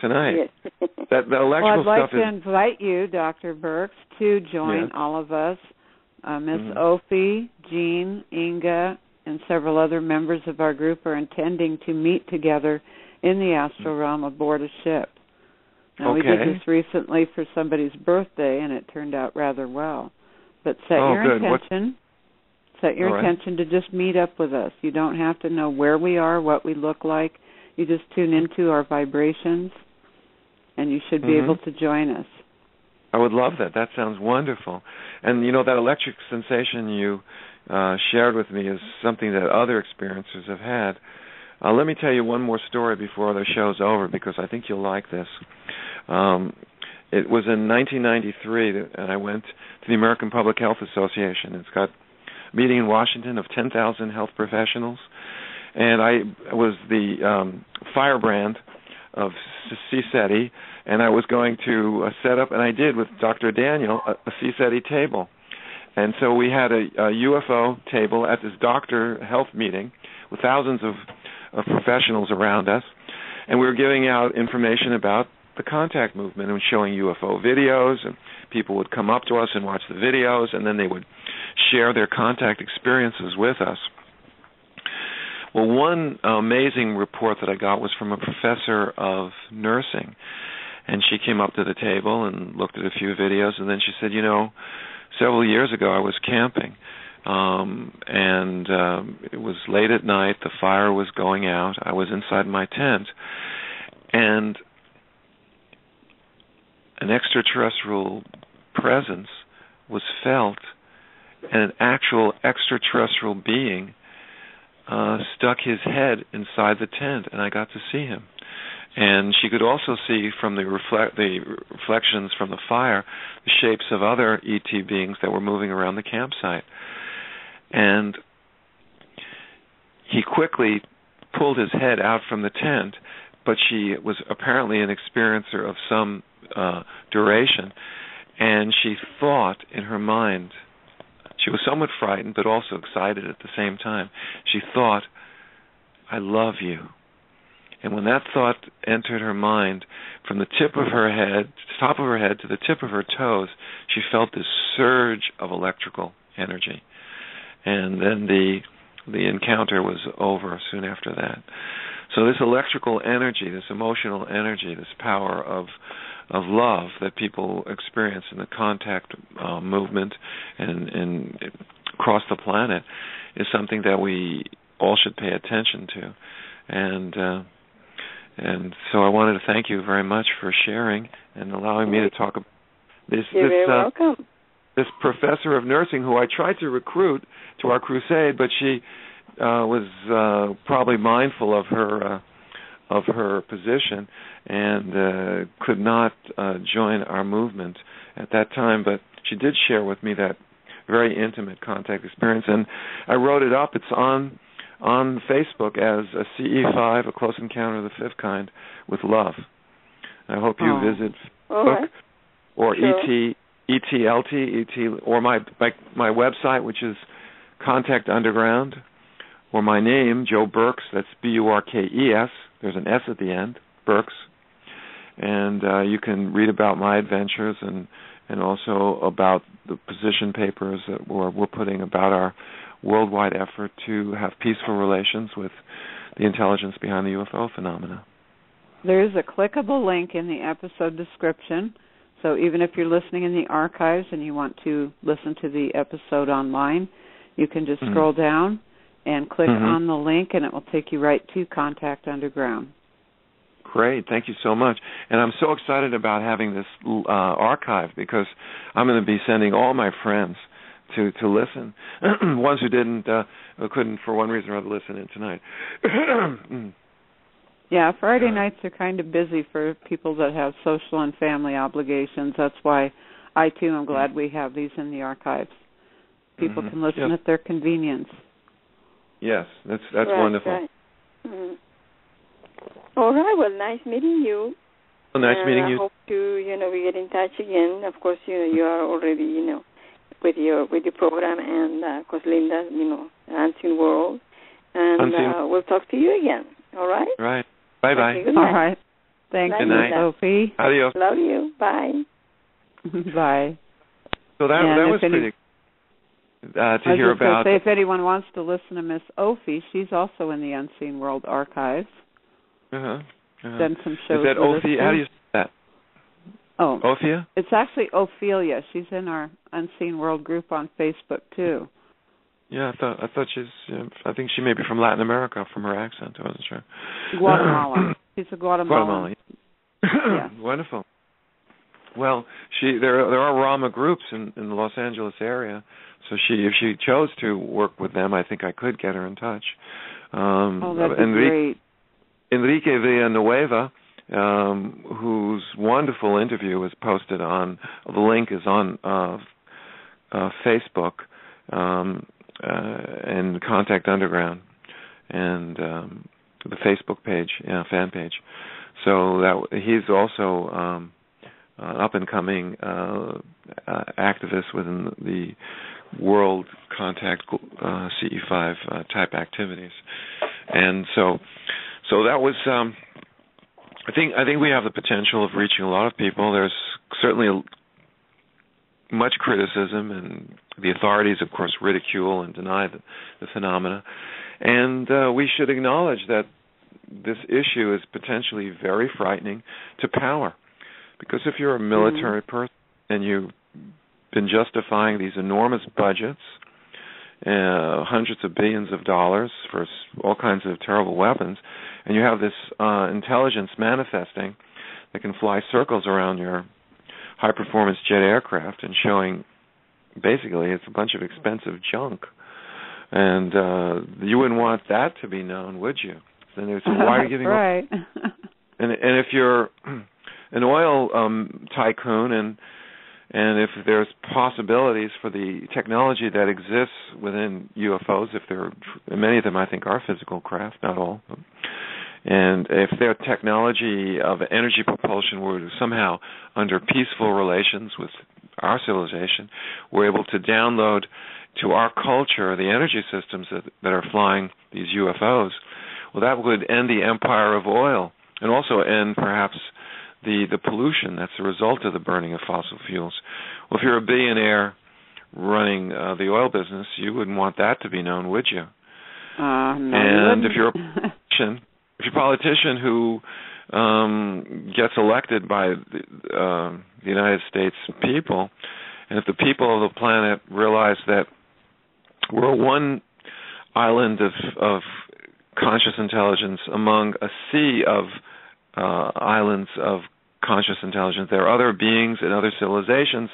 tonight. Yes. That electrical I'd like stuff to invite you, Dr. Burkes, to join all of us, Miss Ophi, Jean, Inga, and several other members of our group are intending to meet together in the astral realm aboard a ship. Now, we did this recently for somebody's birthday, and it turned out rather well. But set your intention. Set your intention to just meet up with us. You don't have to know where we are, what we look like. You just tune into our vibrations, and you should be able to join us. I would love that. That sounds wonderful. And, that electric sensation you shared with me is something that other experiencers have had. Let me tell you one more story before the show's over, because I think you'll like this. It was in 1993, and I went to the American Public Health Association. It's got a meeting in Washington of 10,000 health professionals, and I was the firebrand of CSETI, and I was going to set up, and I did with Dr. Daniel, a CSETI table. And so we had a UFO table at this doctor health meeting with thousands of professionals around us, and we were giving out information about the contact movement and showing UFO videos, and people would come up to us and watch the videos, and then they would share their contact experiences with us. Well, one amazing report that I got was from a professor of nursing, and she came up to the table and looked at a few videos, and then she said, several years ago I was camping, and it was late at night, the fire was going out, I was inside my tent, and an extraterrestrial presence was felt, and an actual extraterrestrial being stuck his head inside the tent, and I got to see him. And she could also see from the reflections from the fire the shapes of other ET beings that were moving around the campsite. And he quickly pulled his head out from the tent, but she was apparently an experiencer of some duration, and she thought in her mind, she was somewhat frightened but also excited at the same time. She thought, I love you. And when that thought entered her mind, from the top of her head to the tip of her toes, she felt this surge of electrical energy. And then the encounter was over soon after that. So this electrical energy, this emotional energy, this power of love that people experience in the contact movement and across the planet is something that we all should pay attention to. And so I wanted to thank you very much for sharing and allowing me to talk about this. You're very welcome. This professor of nursing who I tried to recruit to our crusade, but she was probably mindful of her position and could not join our movement at that time. But she did share with me that very intimate contact experience, and I wrote it up. It's on Facebook as a CE5, a Close Encounter of the Fifth Kind, with love. I hope you visit Facebook or sure. ETLT, or my website, which is Contact Underground, or my name, Joe Burkes, that's Burkes, there's an S at the end, Burkes, and you can read about my adventures and also about the position papers that we're putting about our worldwide effort to have peaceful relations with the intelligence behind the UFO phenomena. There is a clickable link in the episode description, so even if you're listening in the archives and you want to listen to the episode online, you can just scroll down and click on the link, and it will take you right to Contact Underground. Great. Thank you so much. And I'm so excited about having this archive, because I'm going to be sending all my friends to listen. Ones who couldn't for one reason or other listen in tonight. Yeah, Friday nights are kind of busy for people that have social and family obligations. That's why I, too, am glad we have these in the archives. People can listen at their convenience. Yes, that's right, wonderful. Right. All right, well, nice meeting you. Well, nice meeting you. I hope to, we get in touch again. Of course, you are already, with your program, and of course, Linda, Unseen World, and we'll talk to you again. All right. Right. Bye-bye. Okay, all right. Thanks, Sophie. Adios. Love you. Bye. Bye. So that was pretty. To hear about. Say, if anyone wants to listen to Miss Ophi, she's also in the Unseen World archives. Done some shows. Is that Ophi? How do you say that? Oh, Ophia? It's actually Ophelia. She's in our Unseen World group on Facebook too. Yeah, I thought she's. I think she may be from Latin America from her accent. I wasn't sure. Guatemala. She's a Guatemalan. Yeah. Wonderful. Well, there are Rama groups in the Los Angeles area, so if she chose to work with them, I think I could get her in touch. That'd be great. Enrique Villanueva, whose wonderful interview is posted on, the link is on Facebook and Contact Underground and the Facebook page, fan page. So that he's also up and coming activist within the World Contact CE5 type activities, and so that was. I think we have the potential of reaching a lot of people. There's certainly much criticism, and the authorities, of course, ridicule and deny the phenomena, and we should acknowledge that this issue is potentially very frightening to power. Because if you're a military person and you've been justifying these enormous budgets, hundreds of billions of dollars for all kinds of terrible weapons, and you have this intelligence manifesting that can fly circles around your high-performance jet aircraft and showing basically it's a bunch of expensive junk. And you wouldn't want that to be known, would you? Then it's why are you giving right. And if you're an oil tycoon, and if there's possibilities for the technology that exists within UFOs, many of them I think are physical craft, not all, and if their technology of energy propulsion were somehow under peaceful relations with our civilization, we're able to download to our culture the energy systems that are flying these UFOs, well, that would end the empire of oil and also end perhaps the pollution that's the result of the burning of fossil fuels. Well, if you're a billionaire running the oil business, you wouldn't want that to be known, would you? No, and you if you're a politician who gets elected by the United States people, and if the people of the planet realize that we're one island of conscious intelligence among a sea of islands of conscious intelligence, there are other beings and other civilizations,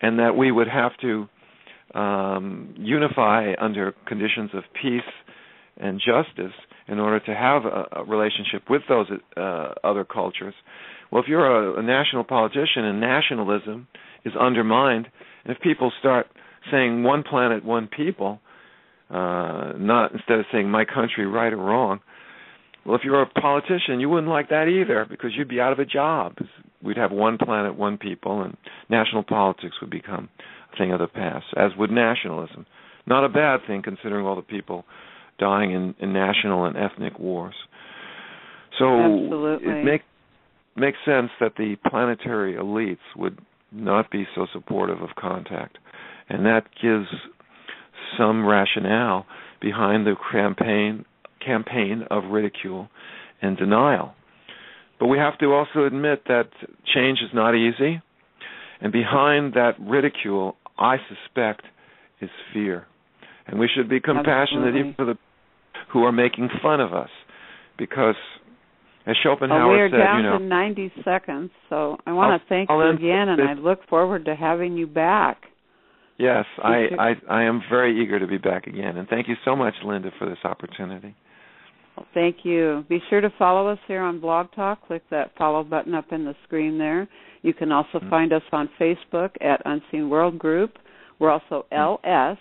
and that we would have to unify under conditions of peace and justice in order to have a relationship with those other cultures. Well, if you're a national politician and nationalism is undermined, and if people start saying one planet, one people, not instead of saying my country, right or wrong, well, if you're a politician, you wouldn't like that either because you'd be out of a job. We'd have one planet, one people, and national politics would become a thing of the past, as would nationalism. Not a bad thing considering all the people dying in national and ethnic wars. So absolutely. It makes sense that the planetary elites would not be so supportive of contact. And that gives some rationale behind the campaign of ridicule and denial. But we have to also admit that change is not easy, and behind that ridicule, I suspect, is fear. And we should be compassionate even for the who are making fun of us, because as Schopenhauer we are said, down to 90 seconds, so I want to thank you again, and I look forward to having you back. Yes, I am very eager to be back again, and thank you so much, Linda, for this opportunity. Well, thank you. Be sure to follow us here on Blog Talk. Click that follow button up in the screen there. You can also find us on Facebook at Unseen World Group. We're also LS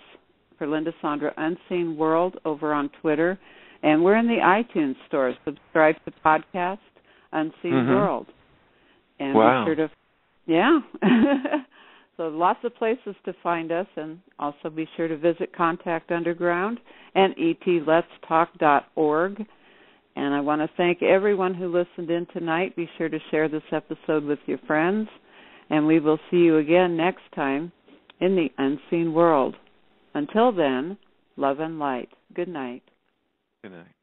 for Linda Sondra Unseen World over on Twitter, and we're in the iTunes store. Subscribe to podcast Unseen World, and wow. be sure to So lots of places to find us, and also be sure to visit Contact Underground and etletstalk.org. And I want to thank everyone who listened in tonight. Be sure to share this episode with your friends, and we will see you again next time in the Unseen World. Until then, love and light. Good night. Good night.